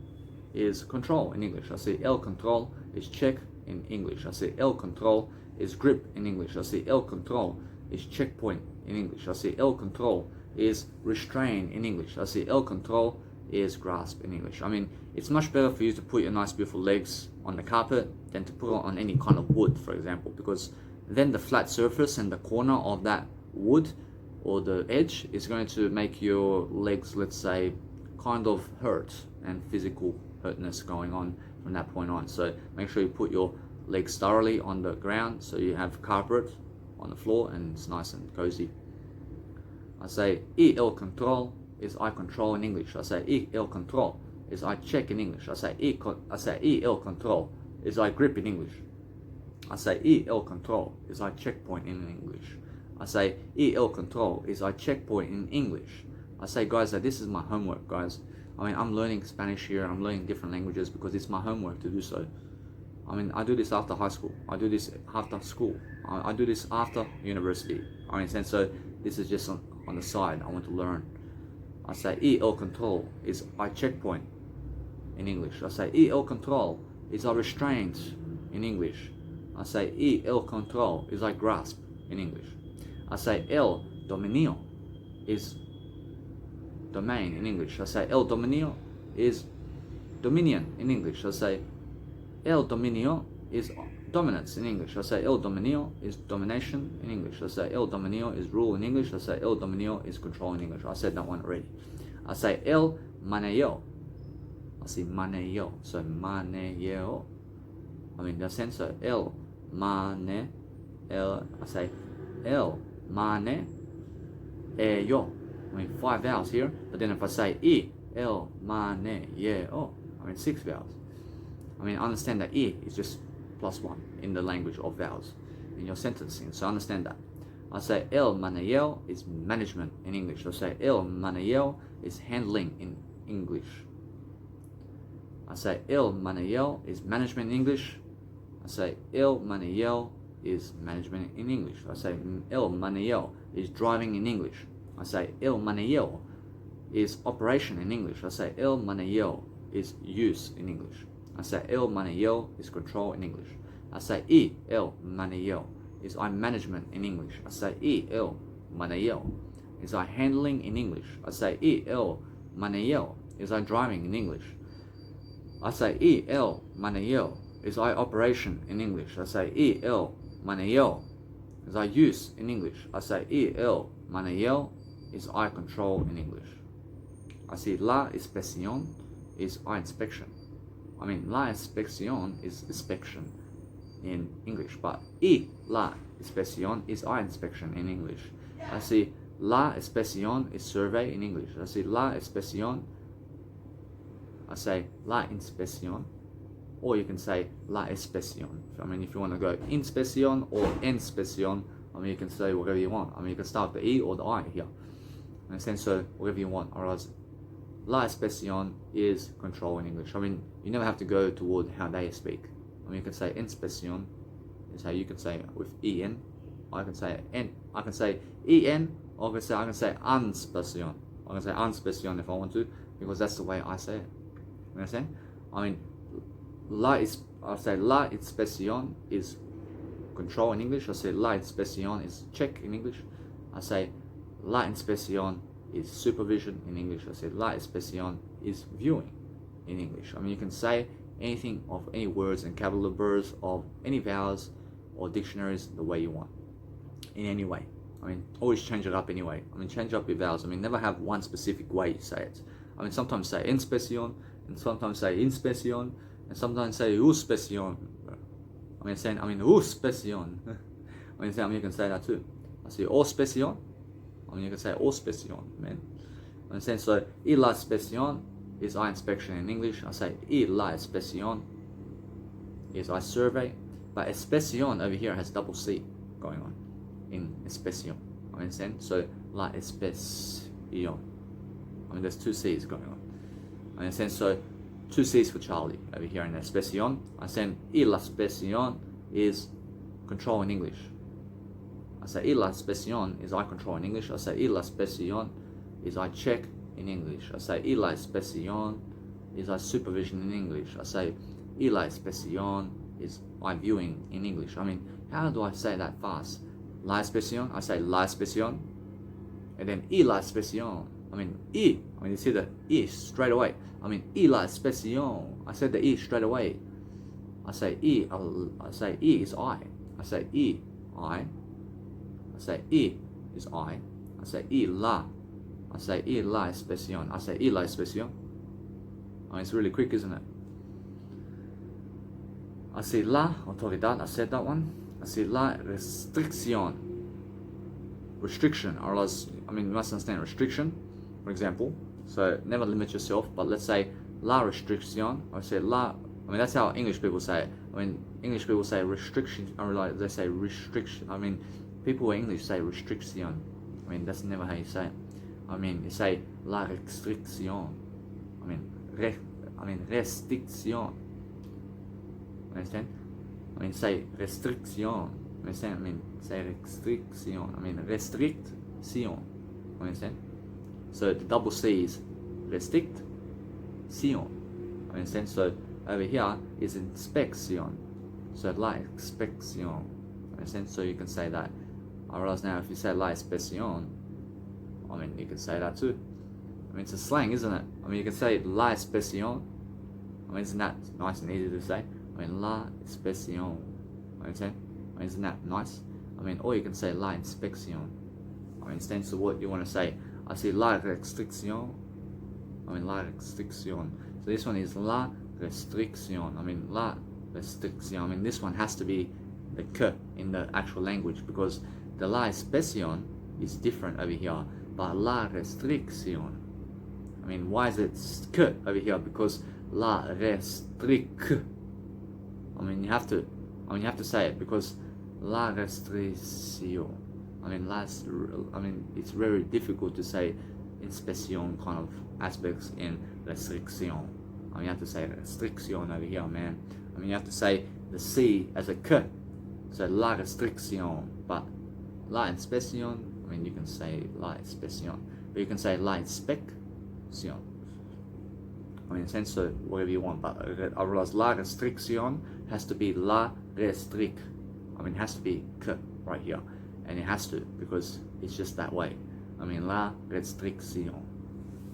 is control in English. I see el control is check in English. I see el control is grip in English. I see el control is checkpoint in English. I see el control is restrain in English. I see el control is grasp in English. I mean, it's much better for you to put your nice beautiful legs on the carpet than to put it on any kind of wood, for example, because then the flat surface and the corner of that wood or the edge is going to make your legs, let's say, kind of hurt and physical hurtness going on from that point on. So make sure you put your legs thoroughly on the ground so you have carpet on the floor and it's nice and cozy. I say el control is I control in English. I say el control is I check in English. I say el control is I grip in English. I say el control is I checkpoint in English. I say el control is I checkpoint in English. I say, guys, that this is my homework, guys. I mean, I'm learning Spanish here. I'm learning different languages because it's my homework to do so. I mean, I do this after high school. I do this after school. I do this after university. I understand. So this is just on the side. I want to learn. I say el control is I checkpoint in English. I say el control is I restraint in English. I say el control is I grasp in English. I say el dominio is domain in English. I say el dominio is dominion in English. I say el dominio is dominance in English. I say el dominio is domination in English. I say el dominio is rule in English. I say el dominio is control in English. I said that one already. I say el maneo. I see maneo. So maneo. I mean the sense of el mane el. I say el mane yo. I mean 5 vowels here. But then if I say el mane yo, I mean 6 vowels. I mean, understand that is just +1 in the language of vowels in your sentencing. So understand that. I say el maneo is management in English. I say el maneo is handling in English. I say el maneo is management in English. I say el maneo is management in English. I say el maneo is driving in English. I say el maneo is operation in English. I say el maneo is use in English. I say el maneo is control in English. I say el maneo is I management in English. I say el maneo is I handling in English. I say el maneo is I driving in English. I say el maneo is I operation in English. I say el maneo is I use in English. I say el maneo is I control in English. I see la inspección is I inspection. I mean, la inspección is inspection in English, but la inspección is I inspection in English. I see la inspección is survey in English. I see la inspección. I say la inspección, or you can say la inspección. I mean, if you want to go inspección or inspección, I mean, you can say whatever you want. I mean, you can start with the or the I here. Understand? So whatever you want. Otherwise, la inspección is control in English. I mean, you never have to go toward how they speak. I mean, you can say inspección is how you can say it with en. I can say en. I can say en, or I can say inspección. I can say inspección if I want to, because that's the way I say it. You understand? I mean, I say la inspección is control in English. I say la inspección is check in English. I say la inspección is supervision in English. I say la inspección is viewing in English. I mean, you can say anything of any words and vocabularies of any vowels or dictionaries the way you want, in any way. I mean, always change it up anyway. I mean, change up your vowels. I mean, never have one specific way you say it. I mean, sometimes say inspección, and sometimes say inspección, and sometimes say uspección. I mean, uspección. I mean, you can say that too. I say ospección. I mean, you can say auspection, man. Understand? So, ir la inspection is I inspection in English. I say ir la inspection is I survey. But inspection over here has double C going on in inspection. Understand? So, la inspection. I mean, there's two C's going on. Understand? So, two C's for Charlie over here in inspection. I say ir la inspection is control in English. I say ir la inspection is I control in English. I say ir la inspection is I check in English. I say ir la inspection is I supervision in English. I say ir la inspection is I viewing in English. I mean, how do I say that fast? La inspection, I say la inspection, and then ir la inspection. I mean, you see the I straight away. I mean, ir la inspection. I said the I straight away. I say I is I. I say I. I say I is I. I say ir la. I say ir la inspection. I say ir la inspection. I mean, it's really quick, isn't it? I say la autoridad. I said that one. I say la restriction. Restriction, or else, I mean, you must understand restriction, for example. So never limit yourself, but let's say la restriction, or say la, I mean, that's how English people say it. I mean, English people say restriction, or like they say restriction. I mean, people in English say restriction. I mean, that's never how you say it. I mean, you say la restriction. I mean, restriction. Understand? I mean, say restriction. Understand? I mean, say restriction. I mean, restriction. Understand? So the double C is restrict, sion. Understand? So over here is inspection. So la inspection. Understand? So you can say that. I realize now if you say la inspection, I mean, you can say that too. I mean, it's a slang, isn't it? I mean, you can say la inspection. I mean, isn't that nice and easy to say? I mean, la inspection. Understand? I mean, isn't that nice? I mean, or you can say la inspection. I mean, stands to what you want to say. I say la restriction. I mean, la restriction. So this one is la restriction. I mean, la restriction. I mean, this one has to be the k in the actual language, because the la inspection is different over here. But la restriction, I mean, why is it k over here? Because la restric. I mean, you have to say it, because la restriction. I mean, it's very difficult to say inspection kind of aspects in restriction. I mean, you have to say restriction over here, man. I mean, you have to say the C as a k. So la restriction, but la inspection, I mean, you can say la inspection, but you can say la inspection. I mean, censor whatever you want, but I realize la restriction has to be la restric. I mean, it has to be k right here, and it has to, because it's just that way. I mean, la restriction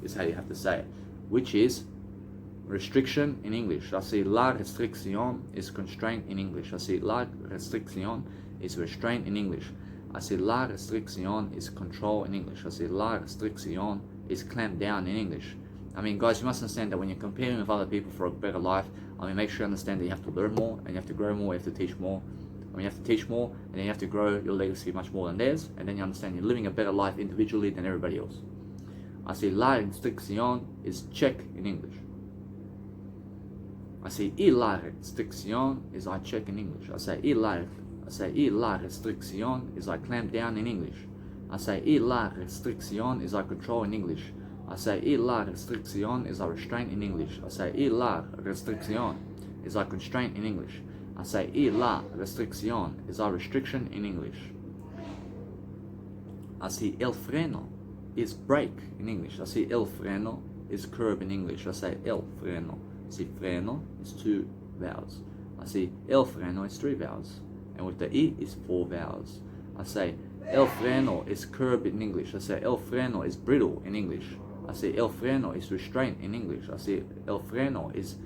is how you have to say it, which is restriction in English. I say la restriction is constraint in English. I say la restriction is restraint in English. I say la restriction is control in English. I say la restriction is clamp down in English. I mean, guys, you must understand that when you're comparing with other people for a better life, I mean, make sure you understand that you have to learn more, and you have to grow more, you have to teach more. I mean, you have to teach more, and then you have to grow your legacy much more than theirs, and then you understand you're living a better life individually than everybody else. I say la restriction is check in English. I say ir la restriction is I check in English. I say ir la restriction is I clamp down in English. I say ir la restriction is I control in English. I say ir la restriction is I restraint in English. I say ir la restriction is I constraint in English. I say ir la restriction is I restriction in English. I say el freno is brake in English. I say el freno is curb in English. I say el freno. I say freno is 2 vowels. I say el freno is 3 vowels. And with the E is 4 vowels. I say el freno is curb in English. I say el freno is brittle in English. I say el freno is restraint in English. I say el freno is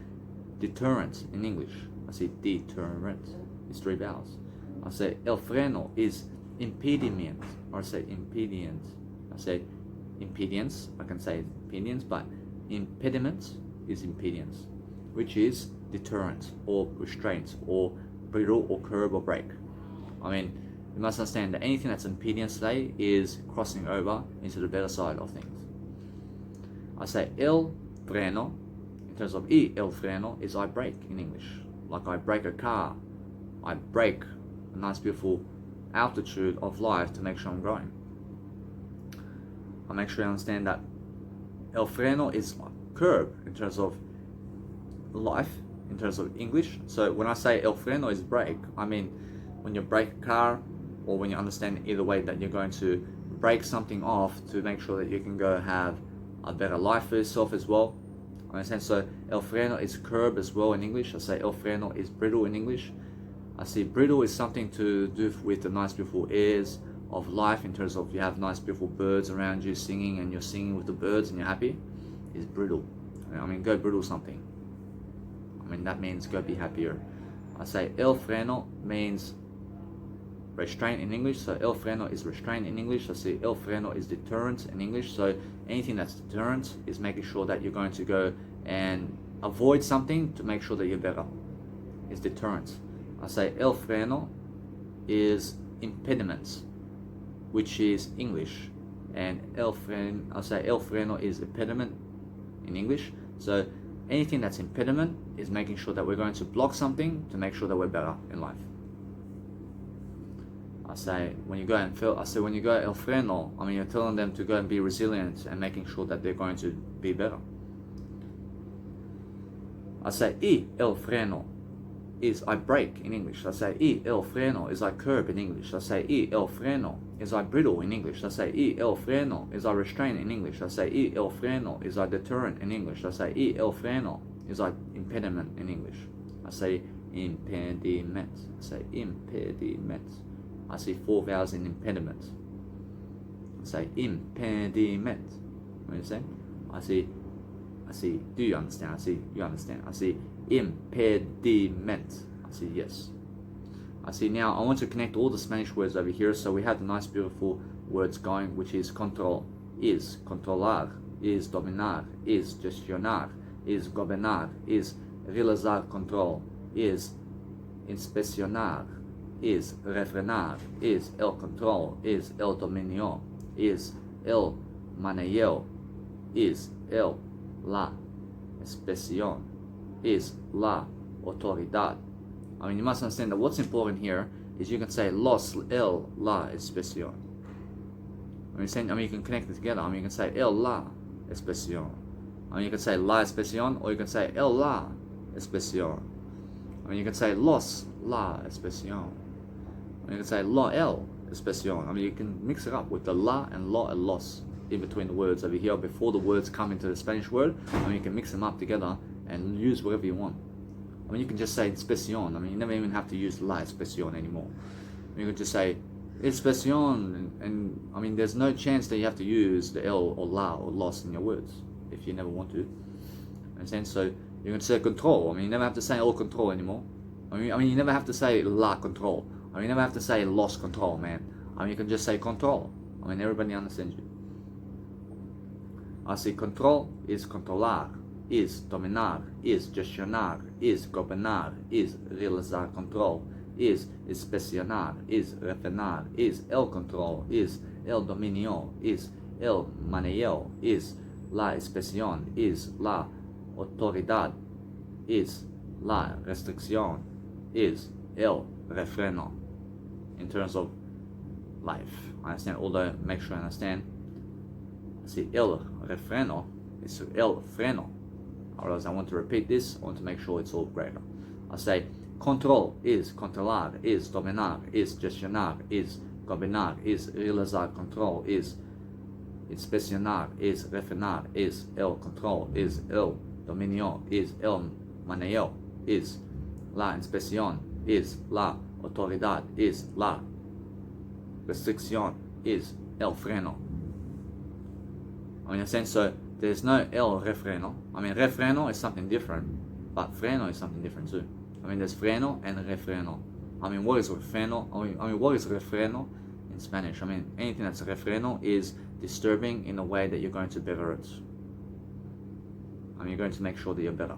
deterrent in English. I say deterrent is 3 vowels. I say el freno is impediment, or I say impedient. I say impedance, I can say impedance, but impediment is impedance, which is deterrent or restraint or brittle or curb or brake. I mean, you must understand that anything that's impeding us today is crossing over into the better side of things. I say el freno, in terms of el freno, is I brake in English. Like I brake a car, I brake a nice beautiful altitude of life to make sure I'm growing. I make sure you understand that el freno is curb in terms of life, in terms of English. So when I say el freno is brake, I mean when you brake a car, or when you understand either way that you're going to break something off to make sure that you can go have a better life for yourself as well. Understand? So el freno is curb as well in English. I say el freno is brittle in English. I see brittle is something to do with the nice beautiful airs of life, in terms of you have nice beautiful birds around you singing and you're singing with the birds and you're happy, is brittle. I mean, go brittle something. I mean, that means go be happier. I say el freno means restraint in English, so el freno is restraint in English. I see el freno is deterrent in English, so anything that's deterrent is making sure that you're going to go and avoid something to make sure that you're better. It's deterrent. I say el freno is impediments, which is English, and I say el freno is impediment in English. So anything that's impediment is making sure that we're going to block something to make sure that we're better in life. I say when you go el freno, I mean you're telling them to go and be resilient and making sure that they're going to be better. I say el freno is I brake in English. I say el freno is I curb in English. I say el freno is I brittle in English. I say el freno is I restrain in English. I say el freno is I deterrent in English. I say el freno is I impediment in English. I say impediment. I say impediment. I see 4 vowels in impediment. I say impediment. What are you saying? I see, do you understand? I see, you understand. I see impediment. I see, yes. I see, now I want to connect all the Spanish words over here. So we have the nice beautiful words going, which is control, is controlar, is dominar, is gestionar, is gobernar, is realizar control, is inspeccionar, is refrenar, is el control, is el dominio, is el manejo, is la inspección, is la autoridad. I mean, you must understand that what's important here is you can say la inspección. I mean, you can connect it together. I mean, you can say la inspección. I mean, you can say la inspección, or you can say la inspección. I mean, you can say la inspección. I mean, you can say el inspección. I mean, you can mix it up with the la and los in between the words over here before the words come into the Spanish word. I mean, you can mix them up together and use whatever you want. I mean, you can just say inspección. I mean, you never even have to use la inspección anymore. I mean, you can just say inspección, and I mean, there's no chance that you have to use the el or la or los in your words if you never want to. And so you can say control. I mean, you never have to say el control anymore. I mean, you never have to say la control. I mean, you never have to say los control, man. I mean, you can just say control. I mean, everybody understands you. I see control is controlar, is dominar, is gestionar, is gobernar, is realizar control, is inspeccionar, is refrenar, is el control, is el dominio, is el manejo, is la inspección, is la autoridad, is la restricción, is el refreno. In terms of life, I understand, although make sure I understand. See, el refreno is el freno. Otherwise, I want to repeat this. I want to make sure it's all greater. I say control is controlar, is dominar, is gestionar, is gobernar, is realizar control, is inspeccionar, is refrenar, is el control, is el dominio, is el manejo, is la inspección, is la autoridad, is la restricción, is el freno. I mean, in a sense, so there's no el refreno. I mean, refreno is something different, but freno is something different too. I mean, there's freno and refreno. I mean, what is refreno? I mean, what is refreno in Spanish? I mean, anything that's refreno is disturbing in a way that you're going to better it. I mean, you're going to make sure that you're better.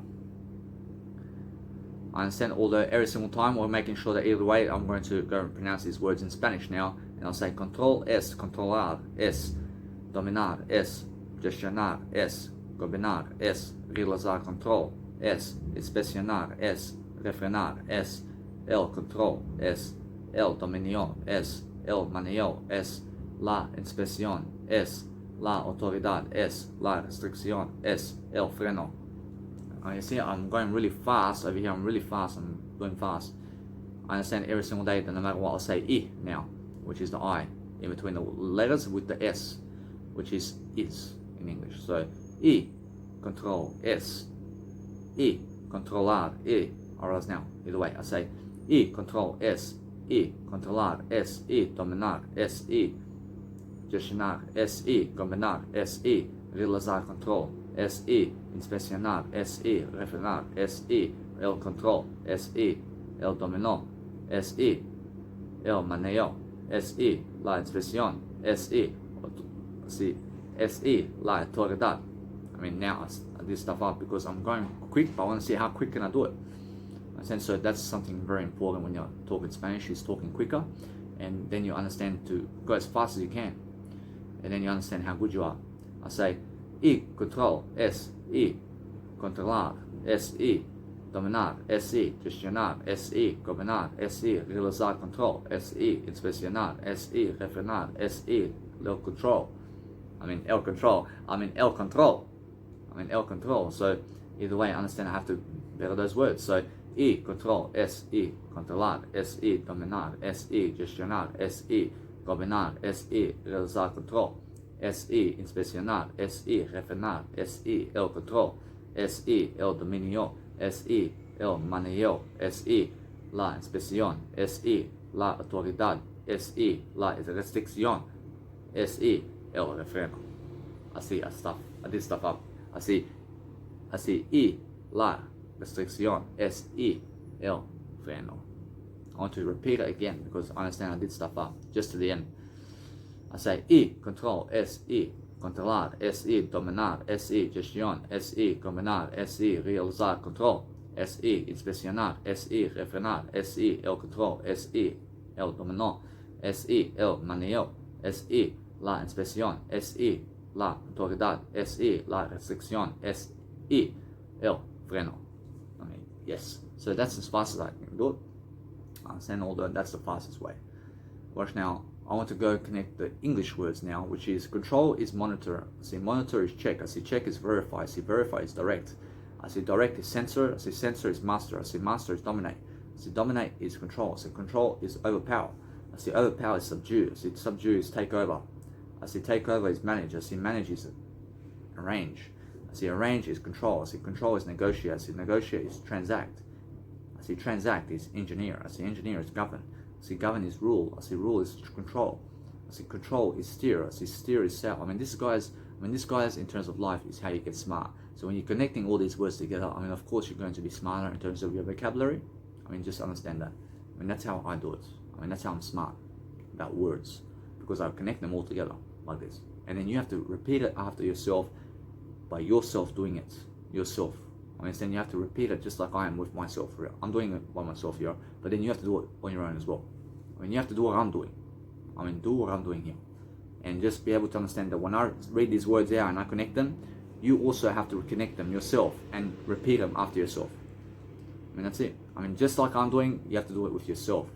I understand, although every single time we're making sure that either way, I'm going to go and pronounce these words in Spanish now, and I'll say control es, controlar es, dominar es, gestionar es, gobernar es, realizar control es, inspeccionar es, refrenar es, el control es, el dominio es, el manejo es, la inspección es, la autoridad es, la restricción es, el freno. You see, I'm going really fast over here. I'm really fast. I'm going fast. I understand every single day that no matter what, I'll say I now, which is the I, in between the letters with the S, which is in English. So I, control, S, I, controlar, I. Alright, now, either way, I say I, control, S, I, controlar, S, I, dominar, S, I, gestionar, S, I, gobernar, S, I, realizar control, S, I, inspeccionar, S, I, refrenar, S, I, el control, S, I, el dominó, S, I, el manejo, S, I, la inspección, S, I, S, I, la autoridad. I mean, now I did stuff up because I'm going quick, but I want to see how quick can I do it. And so that's something very important when you're talking Spanish, is talking quicker, and then you understand to go as fast as you can, and then you understand how good you are. I say, I, control, S, I, controlar, S, I, dominar, S, I, gestionar, S, I, gobernar, S, I, realizar control, S, I, inspeccionar, S, I, refrenar, S, I, el control. El control. So either way, I understand I have to better those words. So I, control, S, I, controlar, S, I, dominar, S, I, gestionar, S, I, gobernar, S, I, realizar control, S, I, inspeccionar, S, I, refrenar, S, I, el control, S, I, el dominio, S, I, el manejo, S, I, la inspección, S, I, la autoridad, S, I, la restricción, S, I, el refreno. I did stuff up. I see I, la restricción, S, I, el freno. I want to repeat it again because I understand I did stuff up just to the end. I say I, control, S, I, controlar, S, I, dominar, S, I, gestión, S, I, gobernar, S, I, realizar control, S, I, inspeccionar, S, I, refrenar, S, I, el control, S, I, el dominó, S, I, el manejo, S, I, la inspección, S, I, la autoridad, S, I, la restricción, S, I, el freno. Yes. So that's as fast as I can do it. I understand all that. That's the fastest way. Watch now. I want to go connect the English words now, which is control is monitor. I see monitor is check. I see check is verify. I see verify is direct. I see direct is censor. I see censor is master. I see master is dominate. I see dominate is control. I see control is overpower. I see overpower is subdue. I see subdue is take over. I see take over is manage. I see manage is arrange. I see arrange is control. I see control is negotiate. I see negotiate is transact. I see transact is engineer. I see engineer is govern. I see govern is rule. I see rule is control. I see control is steer. I see steer is sell. This guys in terms of life is how you get smart. So when you're connecting all these words together, of course you're going to be smarter in terms of your vocabulary. Just understand that. That's how I do it. That's how I'm smart about words, because I connect them all together like this. And then you have to repeat it after yourself, by yourself doing it yourself. Then you have to repeat it just like I am with myself. I'm doing it by myself here, but then you have to do it on your own as well. You have to do what I'm doing. Do what I'm doing here. And just be able to understand that when I read these words out and I connect them, you also have to connect them yourself and repeat them after yourself. That's it. Just like I'm doing, you have to do it with yourself.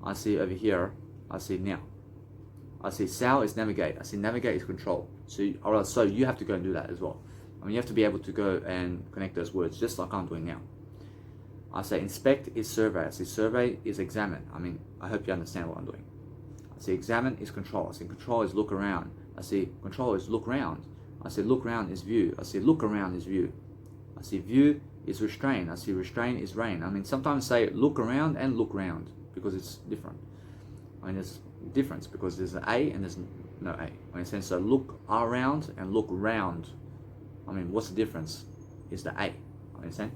I see over here, I see now. I see sail is navigate. I see navigate is control. So you have to go and do that as well. You have to be able to go and connect those words just like I'm doing now. I say inspect is survey. I see survey is examine. I hope you understand what I'm doing. I see examine is control. I see control is look around. I see control is look round. I see look round is view. I see look around is view. I see view is restrain. I see restrain is rein. Sometimes say look around and look round because it's different. There's a difference because there's an A and there's no A. So look around and look round. What's the difference? Is the A. Understand?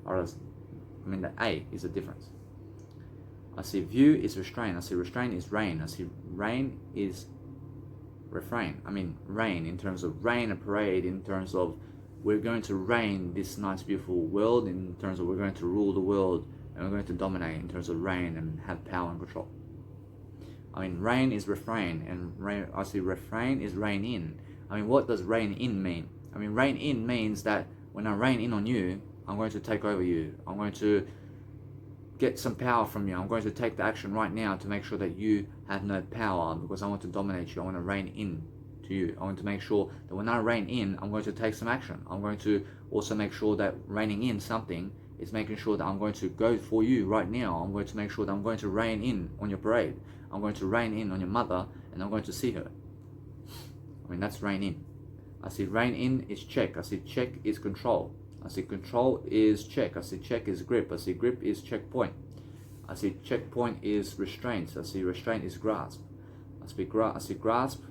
The A is the difference. I see view is restrain. I see restrain is rein. I see rein is refrain. Rein in terms of rain, a parade, in terms of we're going to reign this nice beautiful world, in terms of we're going to rule the world, and we're going to dominate in terms of reign and have power and control. I mean, reign is refrain, and refrain is reign in. I mean, what does reign in mean? I mean, reign in means that when I reign in on you, I'm going to take over you. I'm going to get some power from you. I'm going to take the action right now to make sure that you have no power, because I want to dominate you. I want to reign in to you. I want to make sure that when I reign in, I'm going to take some action. I'm going to also make sure that reigning in something is making sure that I'm going to go for you right now. I'm going to make sure that I'm going to reign in on your parade. I'm going to reign in on your mother, and I'm going to see her. I mean, that's reign in. I see reign in is check. I see check is control. I see control is check. I see check is grip. I see grip is checkpoint. I see checkpoint is restraint. I see restraint is grasp. I see grasp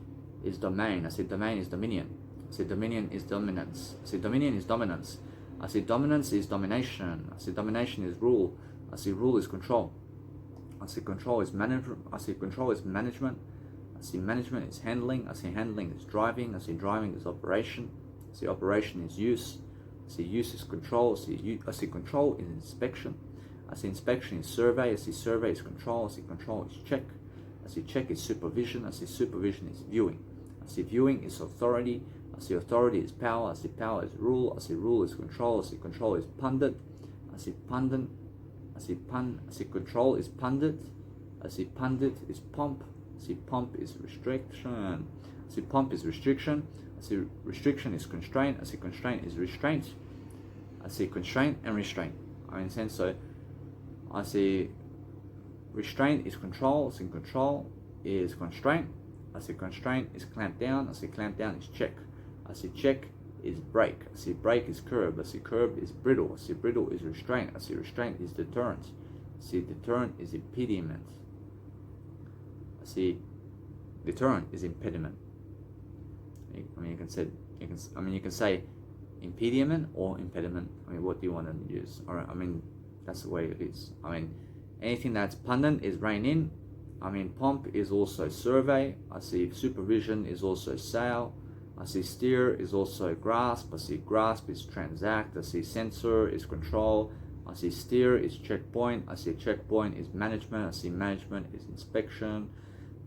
is domain. I see domain is dominion. I see dominion is dominance. I see dominion is dominance. I see dominance is domination. I see domination is rule. I see rule is control. I see control is management. I see control is management. I see management is handling. I see handling is driving. I see driving is operation. I see operation is use. I see use is control. I see control is inspection. I see inspection is survey. I see survey is control. I see control is check. I see check is supervision. I see supervision is viewing. I see viewing is authority. I see authority is power. I see power is rule. I see rule is control. I see control is pundit. I see pundit. I see control is pundit. I see pundit is pomp. I see pomp is restriction. I see pomp is restriction. I see restriction is constraint. I see constraint is restraint. I see constraint and restraint. I mean, sense, so I see restraint is control. I see control is constraint. I see constraint is clamp down. I see clamp down is check. I see check is break. I see break is curb. I see curb is brittle. I see brittle is restraint. I see restraint is deterrent. I see deterrent is impediment. I see deterrent is impediment. I mean, you can say impediment or impediment. I mean, what do you want to use? All right. I mean, that's the way it is. I mean, anything that's pundit is rein in. I mean, pomp is also survey. I see supervision is also sail. I see steer is also grasp. I see grasp is transact. I see sensor is control. I see steer is checkpoint. I see checkpoint is management. I see management is inspection.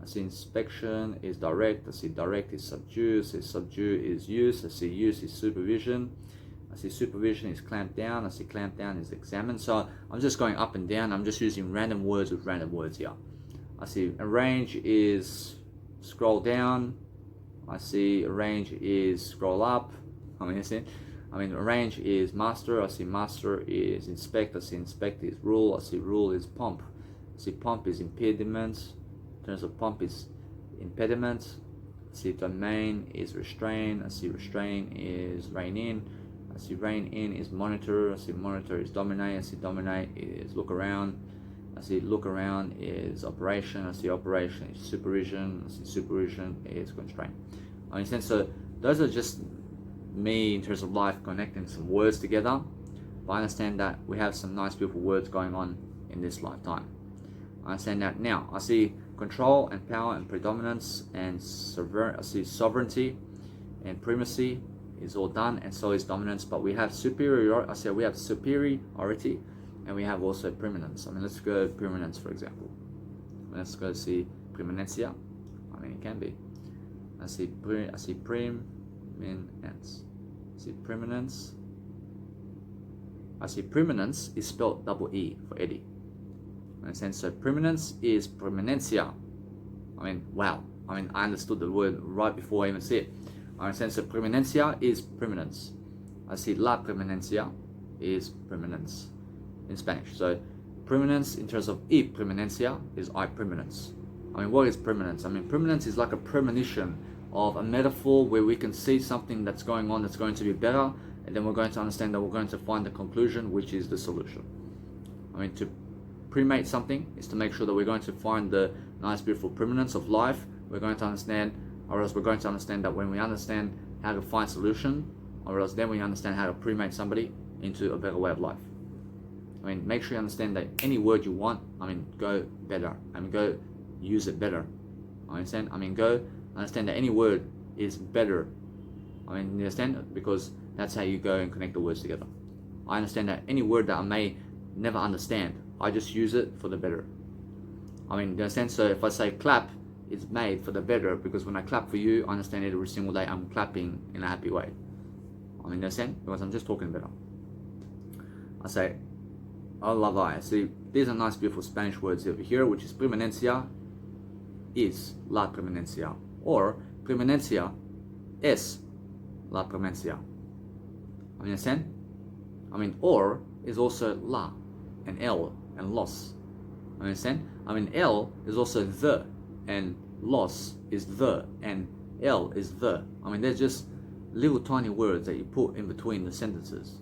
I see inspection is direct. I see direct is subdue. I see subdue is use. I see use is supervision. I see supervision is clamp down. I see clamp down is examine. So I'm just going up and down. I'm just using random words with random words here. I see arrange is scroll down. I see arrange is scroll up. Arrange is master. I see master is inspect. I see inspect is rule. I see rule is pomp. I see pomp is impediment. In terms of pomp is impediment. I see domain is restrain. I see restrain is rein in. I see rein in is monitor. I see monitor is dominate. I see dominate is look around. I see look around is operation. I see operation is supervision. I see supervision is constraint. I mean, so those are just me in terms of life connecting some words together. But I understand that we have some nice beautiful words going on in this lifetime. I understand that now. I see control and power and predominance and I see sovereignty and primacy is all done, and so is dominance. But we have superiority. I said we have superiority, and we have also preeminence. I mean, let's go preeminence, for example. Let's go see preeminentia. I mean, it can be. I see preeminence. I see preeminence. I see preeminence is spelled double E for Eddie. Understand? So preeminence is preeminentia. I mean, wow. I mean, I understood the word right before I even see it. I understand. So preeminentia is preeminence. I see la preeminencia is preeminence in Spanish. So preeminence in terms of I preeminencia is I preeminence. I mean, what is preeminence? I mean, preeminence is like a premonition of a metaphor where we can see something that's going on that's going to be better, and then we're going to understand that we're going to find the conclusion, which is the solution. I mean, to premate something is to make sure that we're going to find the nice, beautiful preeminence of life. We're going to understand, or else we're going to understand that when we understand how to find solution, or else then we understand how to premate somebody into a better way of life. I mean, make sure you understand that any word you want, I mean, go better. I mean, go use it better. I understand? I mean, go understand that any word is better I mean, you understand? Because that's how you go and connect the words together. I understand that any word that I may never understand, I just use it for the better. I mean, you understand? So if I say clap, it's made for the better, because when I clap for you, I understand every single day I'm clapping in a happy way. I mean, you understand? Because I'm just talking better. I say, I love I. See, these are nice, beautiful Spanish words over here, which is preeminencia is la preeminencia, or preeminencia es la preeminencia. I mean, understand? I mean, or is also la, and el, and los. I understand? I mean, el is also the, and los is the, and el is the. I mean, they're just little tiny words that you put in between the sentences.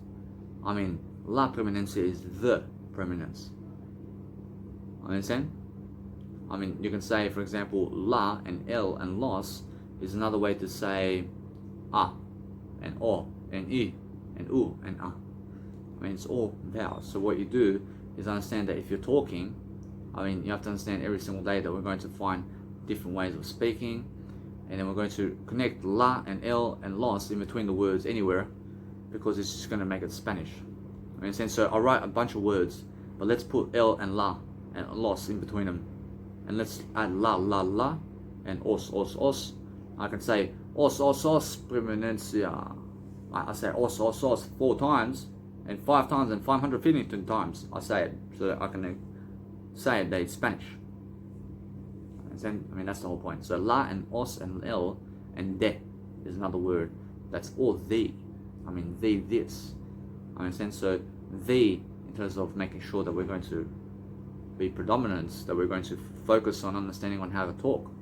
I mean, la preeminencia is the preeminence. Understand? I mean, you can say, for example, la and el and los is another way to say a and o and I and u and a. I mean, it's all vowels. So what you do is understand that if you're talking, I mean, you have to understand every single day that we're going to find different ways of speaking, and then we're going to connect la and el and los in between the words anywhere, because it's just going to make it Spanish. I mean, so I'll write a bunch of words, but let's put el and la and los in between them, and let's add la and os. I can say os preeminencia. I say os 4 times, and 5 times, and 550 times I say it, so that I can say it that it's Spanish. I mean, that's the whole point. So la and os and el and de is another word. That's all the. I mean, this. I understand. So the, in terms of making sure that we're going to be predominant, that we're going to focus on understanding on how to talk.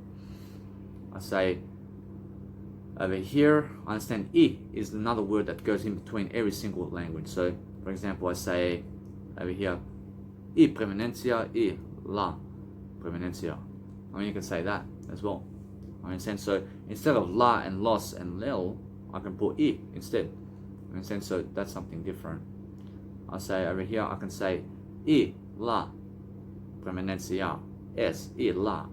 I say over here, I understand I is another word that goes in between every single language. So, for example, I say over here, I preeminencia, I la preeminencia. I mean, you can say that as well. I understand. So instead of la and los and lel, I can put I instead. I understand. So that's something different. I say over here, I can say I la preeminencia, es I la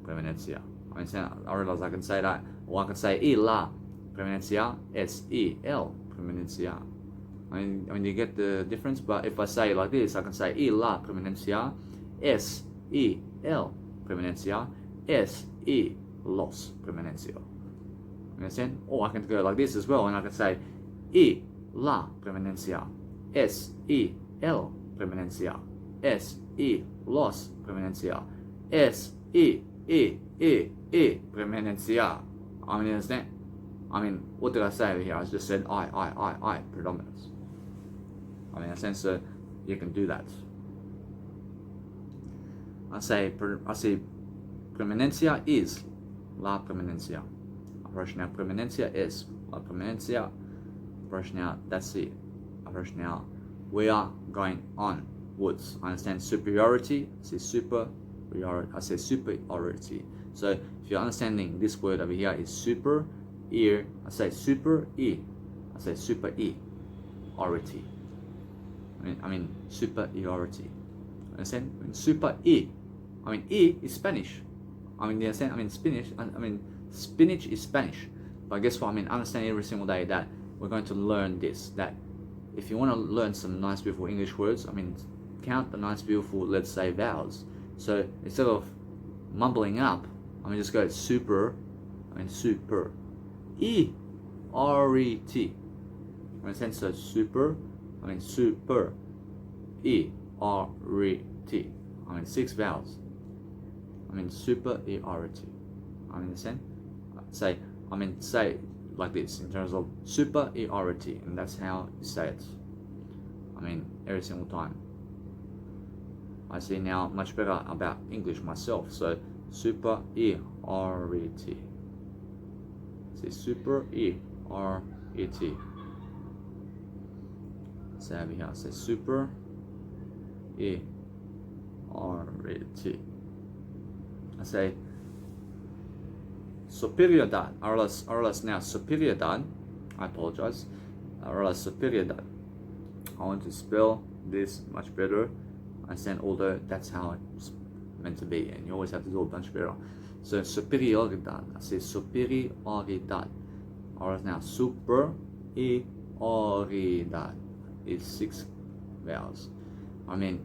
preeminencia. I understand. I realize I can say that, or I can say I la preeminencia, es I el preeminencia. I mean, you get the difference. But if I say it like this, I can say I la preeminencia, es I el preeminencia, es I los preeminencia. You understand? Or I can go like this as well, and I can say I la preeminencia, es I el preeminencia, es I los preeminencia, es I preeminencia. I mean, understand? I mean, what did I say over here? I just said I, predominance. I mean, in a sense that you can do that. I say preeminencia is la preeminencia. Approach now, preeminencia es la preeminencia. Approach now, that's it. Approach now, we are going onwards. I understand superiority. I say superiority. I say superiority. So if you're understanding this word over here is super, I say super, I say superiority. I mean superiority. Understand? I mean super I mean is Spanish. I mean, you understand? I mean spinach is Spanish. But guess what? I mean, understand every single day that we're going to learn this. That if you want to learn some nice, beautiful English words, I mean, count the nice, beautiful, let's say, vowels. So instead of mumbling up, I mean, just go super. I mean super. I-R-E-T. Understand? So super. I mean super. I-R-E-T. I mean 6 vowels. I mean superiority. I mean understand? Say like this in terms of superiority, and that's how you say it. I mean every single time. I see now much better about English myself. So superiority. Say superiority. Say over here. Say superiority. I say superioridad. Arlas now superioridad. I apologize. Arlas superioridad. I want to spell this much better. I understand, although that's how it's meant to be, and you always have to do a bunch better. So superioridad. I say superioridad. Alright, now superioridad is 6 vowels. I mean,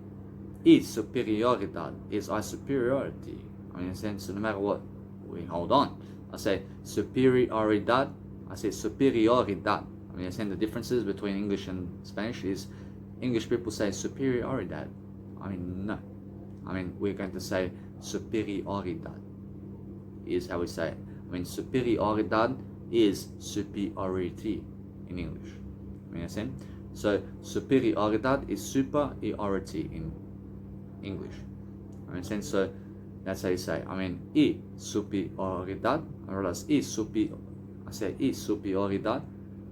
superioridad is superiority. I mean, in a sense, no matter what, we hold on. I say superioridad, I say superioridad. I mean, I sense the differences between English and Spanish is English people say superioridad. I mean, no. I mean, we're going to say superioridad is how we say it. I mean, superioridad is superiority in English. I mean, I sense. So superioridad is superiority in English. I mean, sense. So that's how you say. I mean, superioridad. I realize I say superioridad.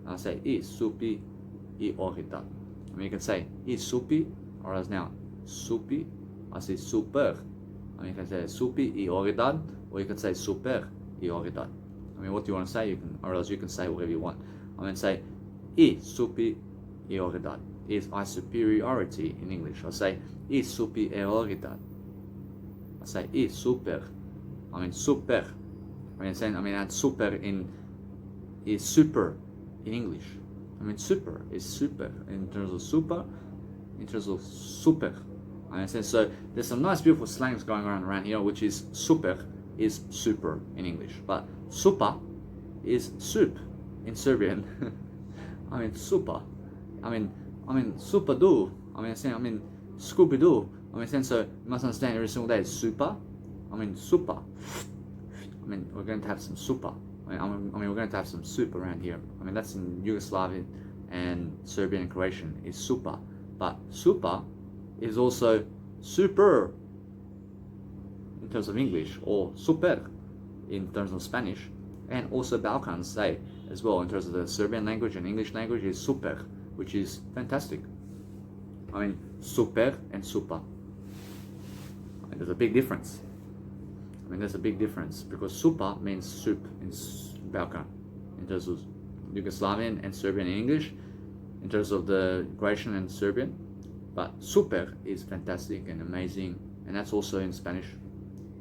I say superioridad. I mean, you can say supi, or as now supi. I say super. I mean, you can say superioridad, or you can say superioridad. I mean, what do you want to say? You can, or else you can say whatever you want. I mean, say superioridad is superiority in English. I say superioridad. I say super. I mean super. I mean saying and super is super in English. I mean super is super in terms of super. In terms of super. I understand. So there's some nice beautiful slangs going around here, which is super is super in English, but super is soup in Serbian. I mean super. I mean super do. I mean Scooby Doo. I mean so you must understand every single day is super. I mean super. I mean we're going to have some super. I mean we're going to have some soup around here. I mean that's in Yugoslavian and Serbian and Croatian is super. But super is also super in terms of English, or super in terms of Spanish, and also Balkans say as well in terms of the Serbian language and English language is super, which is fantastic. I mean super and super. I mean, there's a big difference. I mean there's a big difference because super means soup in Balkan in terms of Yugoslavian and Serbian and English, in terms of the Croatian and Serbian. But super is fantastic and amazing, and that's also in Spanish.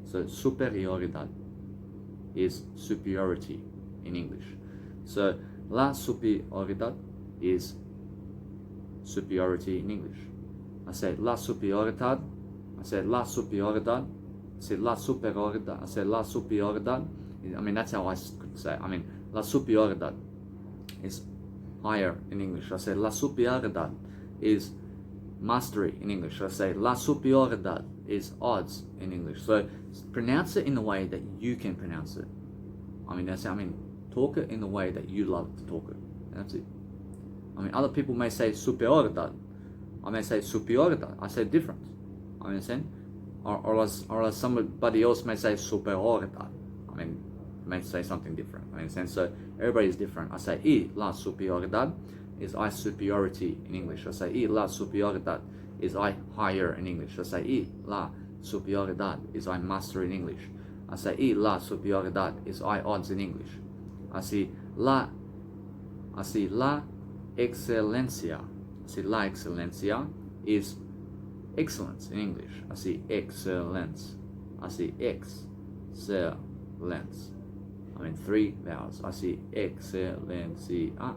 So superioridad is superiority in English. So la superioridad is superiority in English. I say la superioridad. I say la superioridad. I say la superioridad. I say la superioridad. I mean that's how I could say. I mean la superioridad is higher in English. I say la superioridad is mastery in English. I say la superioridad is odds in English. So pronounce it in the way that you can pronounce it. I mean that's talk it in the way that you love to talk it. That's it. I mean other people may say superioridad. I may say superioridad. I say different. I mean saying or as somebody else may say superioridad. I mean may say something different. I mean so everybody is different. I say la superioridad is superiority in English. I say la superioridad is higher in English. I say la superioridad is master in English. I say la superioridad is odds in English. I say la excelencia. I say la excelencia is excellence in English. I say excellence. I say excellence. I mean 3 vowels. I say excelencia.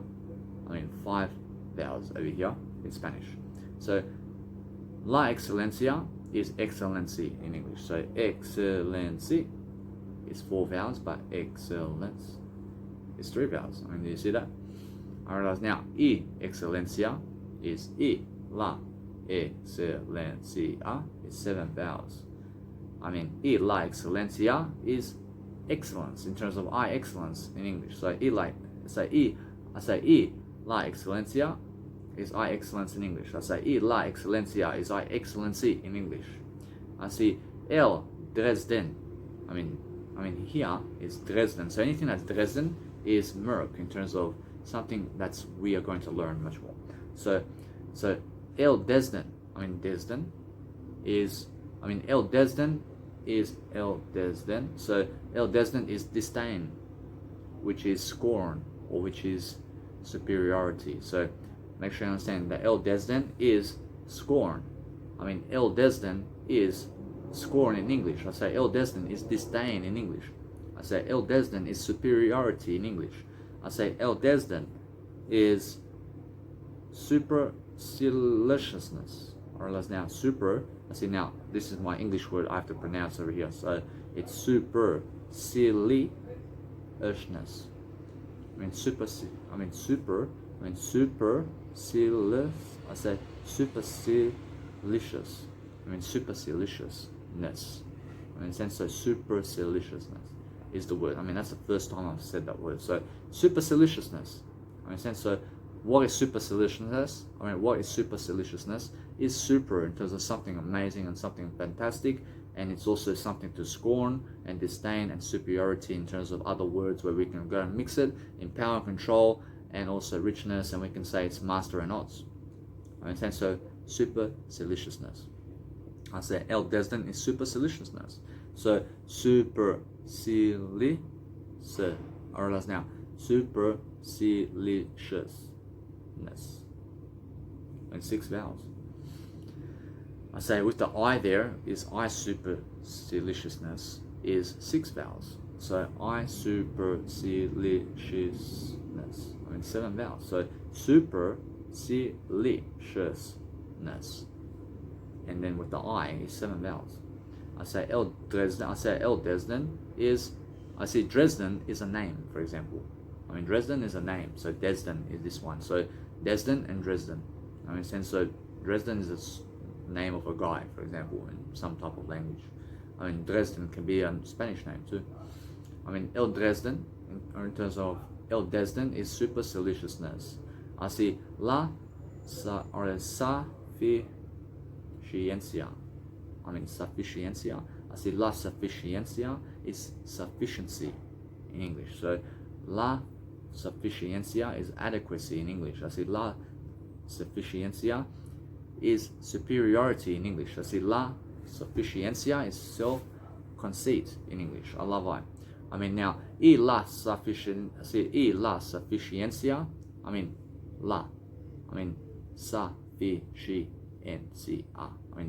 I mean 5 vowels over here in Spanish. So la excelencia is excellency in English. So excellency is 4 vowels, but excellence is 3 vowels. I mean, do you see that? Alright, now excelencia is la excelencia is 7 vowels. I mean la excelencia is excellence in terms of excellence in English. So I say la excelencia is excellence in English. I say la excelencia is excellency in English. I see el Dresden. I mean here is Dresden. So anything that's Dresden is Merck in terms of something that's we are going to learn much more. So el Dresden. Dresden is el Dresden is el Dresden. So el Dresden is disdain, which is scorn, or which is superiority. So make sure you understand that el Dresden is scorn. El Dresden is scorn in English. I say el Dresden is disdain in English. I say el Dresden is superiority in English. I say el desdén is superciliousness. Or else now super, I see now this is my English word I have to pronounce over here. So it's superciliousness. Supercilious. I say superciliousness. Superciliousness. So superciliousness is the word. That's the first time I've said that word. So superciliousness. So what is superciliousness? What is superciliousness? Is super in terms of something amazing and something fantastic, and it's also something to scorn and disdain, and superiority in terms of other words where we can go and mix it in power and control and also richness, and we can say it's master and odds. So superciliousness. I say el desdén is superciliousness. So supercilious, or else now superciliousness. And 6 vowels. I say with the I there is I superciliousness is 6 vowels. So I superciliousness. 7 vowels. So superciliousness. And then with the I is 7 vowels. I say el desdén is, I see Dresden is a name, for example. Dresden is a name, so Desden is this one. So Desden and Dresden. So Dresden is a name of a guy, for example, in some type of language. Dresden can be a Spanish name too. El Dresden, in terms of el desdén, is superciliousness. I see la sufficiencia. Sufficiencia. I see la sufficiencia is sufficiency in English. So la sufficiencia is adequacy in English. I see la sufficiencia is superiority in English. I see la sufficiencia is self-conceit in English. I love it. Now, y la sufficiencia, sufficiencia.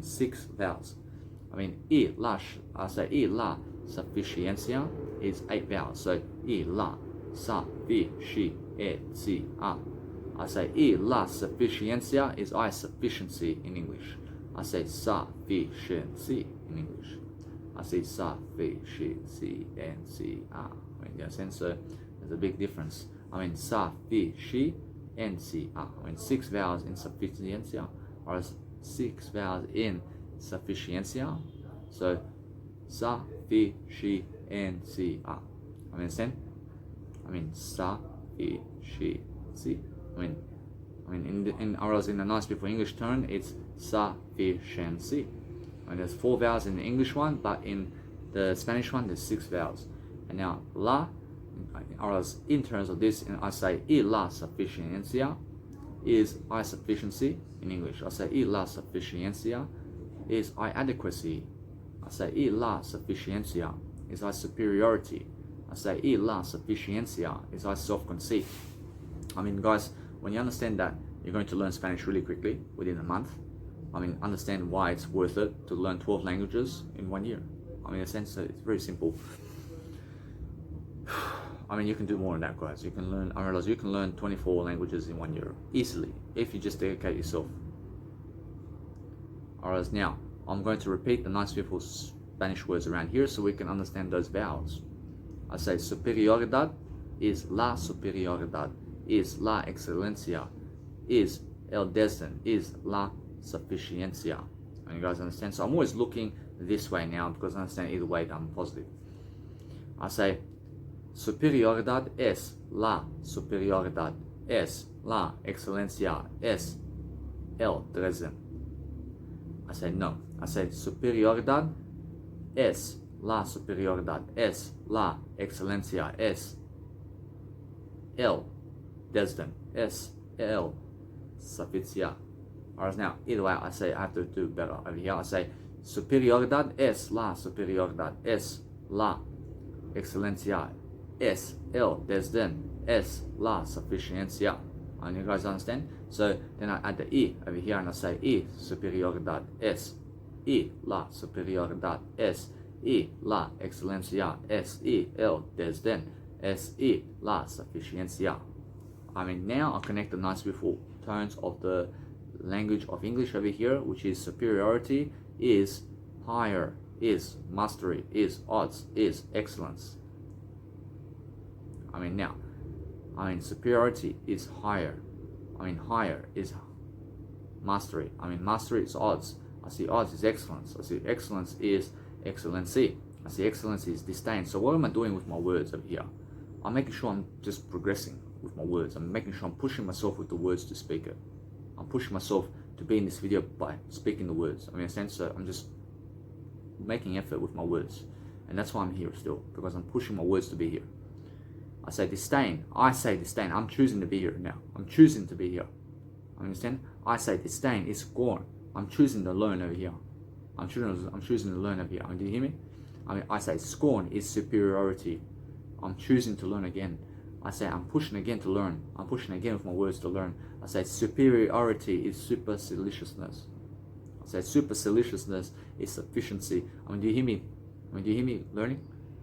6 vowels. I say y la sufficiencia is 8 vowels. So y la sufficiencia. I say y la sufficiencia is I sufficiency in English. I say sufficiency in English. I say sufficiency. So there's a big difference. Sufficiencia. 6 vowels in sufficiencia, or 6 vowels in sufficiencia. So sufficiencia. Understand? Sufficiency. In ours, in the nice beautiful English tone, it's sufficiency. There's 4 vowels in the English one, but in the Spanish one, there's 6 vowels. And now la, ours, in terms of this, I say y la sufficiencia is I sufficiency in English. I say y la sufficiencia is I adequacy. I say y la sufficiencia is I superiority. I say y la sufficiencia is I self-conceit. Guys, when you understand that, you're going to learn Spanish really quickly within a month. Understand why it's worth it to learn 12 languages in 1 year. In a sense, it's very simple. You can do more than that, guys. You can learn, I realize you can learn 24 languages in 1 year easily if you just dedicate yourself. Alright, now I'm going to repeat the nice beautiful Spanish words around here so we can understand those vowels. I say superioridad is la superioridad, is la excelencia, is el desdén, is la sufficiencia. And you guys understand? So I'm always looking this way now because I understand either way that I'm positive. I say superioridad es la superioridad, es la excelencia, es el desdén. I say no. I say superioridad es la superioridad, es la excelencia, es el desdén, es el sufficiencia. Whereas now, either way, I say I have to do better over here. I say superioridad es la superioridad, es la excelencia, es el desdén, es la suficiencia. And you guys understand? So then I add the e over here and I say y superioridad es, y la superioridad es, y la excelencia es, y el desdén la suficiencia. I mean, now I connect the nice beautiful tones of the language of English over here, which is superiority, is higher, is mastery, is odds, is excellence. I mean, now, superiority is higher. Higher is mastery. Mastery is odds. I see odds is excellence. I see excellence is excellency. I see excellence is disdain. So what am I doing with my words over here? I'm making sure I'm just progressing with my words. I'm making sure I'm pushing myself with the words to speak it. I'm pushing myself to be in this video by speaking the words. in a sense, I'm just making effort with my words. And that's why I'm here still, because I'm pushing my words to be here. I say disdain. I'm choosing to be here now. I'm choosing to be here. Understand? I say disdain is scorn. I'm choosing to learn over here. I'm choosing to learn over here. Do you hear me? I say scorn is superiority. I'm choosing to learn again. I say I'm pushing again to learn. I'm pushing again with my words to learn. I say superiority is superciliousness. I say superciliousness is sufficiency. Do you hear me? Do you hear me learning?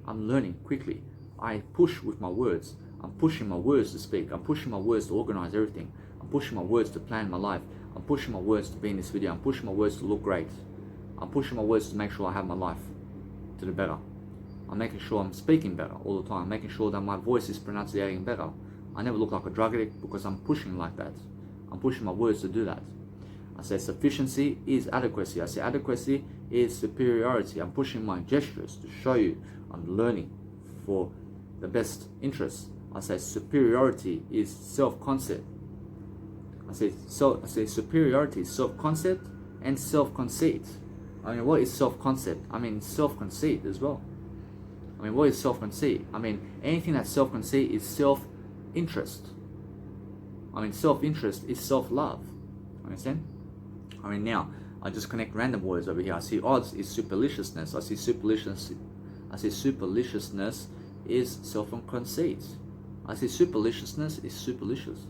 I'm learning quickly. I push with my words. I'm pushing my words to speak. I'm pushing my words to organize everything. I'm pushing my words to plan my life. I'm pushing my words to be in this video. I'm pushing my words to look great. I'm pushing my words to make sure I have my life to do better. I'm making sure I'm speaking better all the time. I'm making sure that my voice is pronunciating better. I never look like a drug addict because I'm pushing like that. I'm pushing my words to do that. I say sufficiency is adequacy. I say adequacy is superiority. I'm pushing my gestures to show you I'm learning for the best interest. I say superiority is self-concept. I say superiority is self-concept and self-conceit. What is self-concept? Self-conceit as well. What is self-conceit? Anything that's self-conceit is self-interest. Self-interest is self-love. Understand? Now I just connect random words over here. I see odds is superciliousness. I see superciliousness is self-conceit. I see superciliousness is supercilious.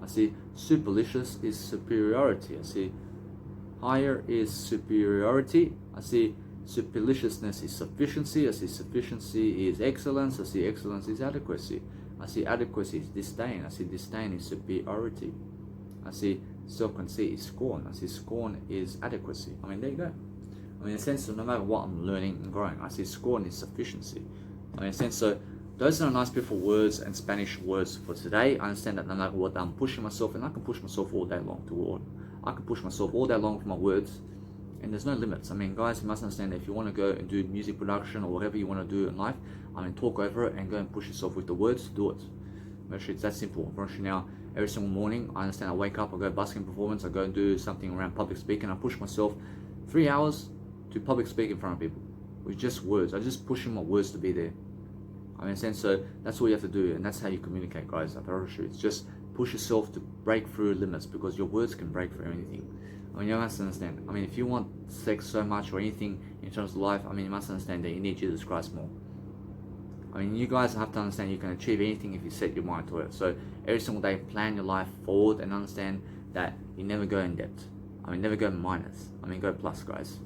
I see supercilious is superiority. I see higher is superiority. I see superciliousness is sufficiency. I see sufficiency is excellence. I see excellence is adequacy. I see adequacy is disdain. I see disdain is superiority. I see self-conceit is scorn. I see scorn is adequacy. There you go. In a sense, no matter what I'm learning and growing, I see scorn is sufficiency. In a sense, so those are nice, beautiful words and Spanish words for today. I understand that no matter what, I'm pushing myself, and I can push myself all day long I can push myself all day long with my words, and there's no limits. Guys, you must understand that if you want to go and do music production or whatever you want to do in life, talk over it and go and push yourself with the words, do it. It's that simple. Now, every single morning, I understand I wake up, I go busking performance, I go and do something around public speaking, I push myself 3 hours to public speak in front of people with just words. I'm just pushing my words to be there. So that's all you have to do, and that's how you communicate, guys. I promise you, it's just push yourself to break through limits, because your words can break through anything. You must understand. If you want sex so much or anything in terms of life, you must understand that you need Jesus Christ more. You guys have to understand you can achieve anything if you set your mind to it. So every single day, plan your life forward and understand that you never go in debt. Never go minus. Go plus, guys.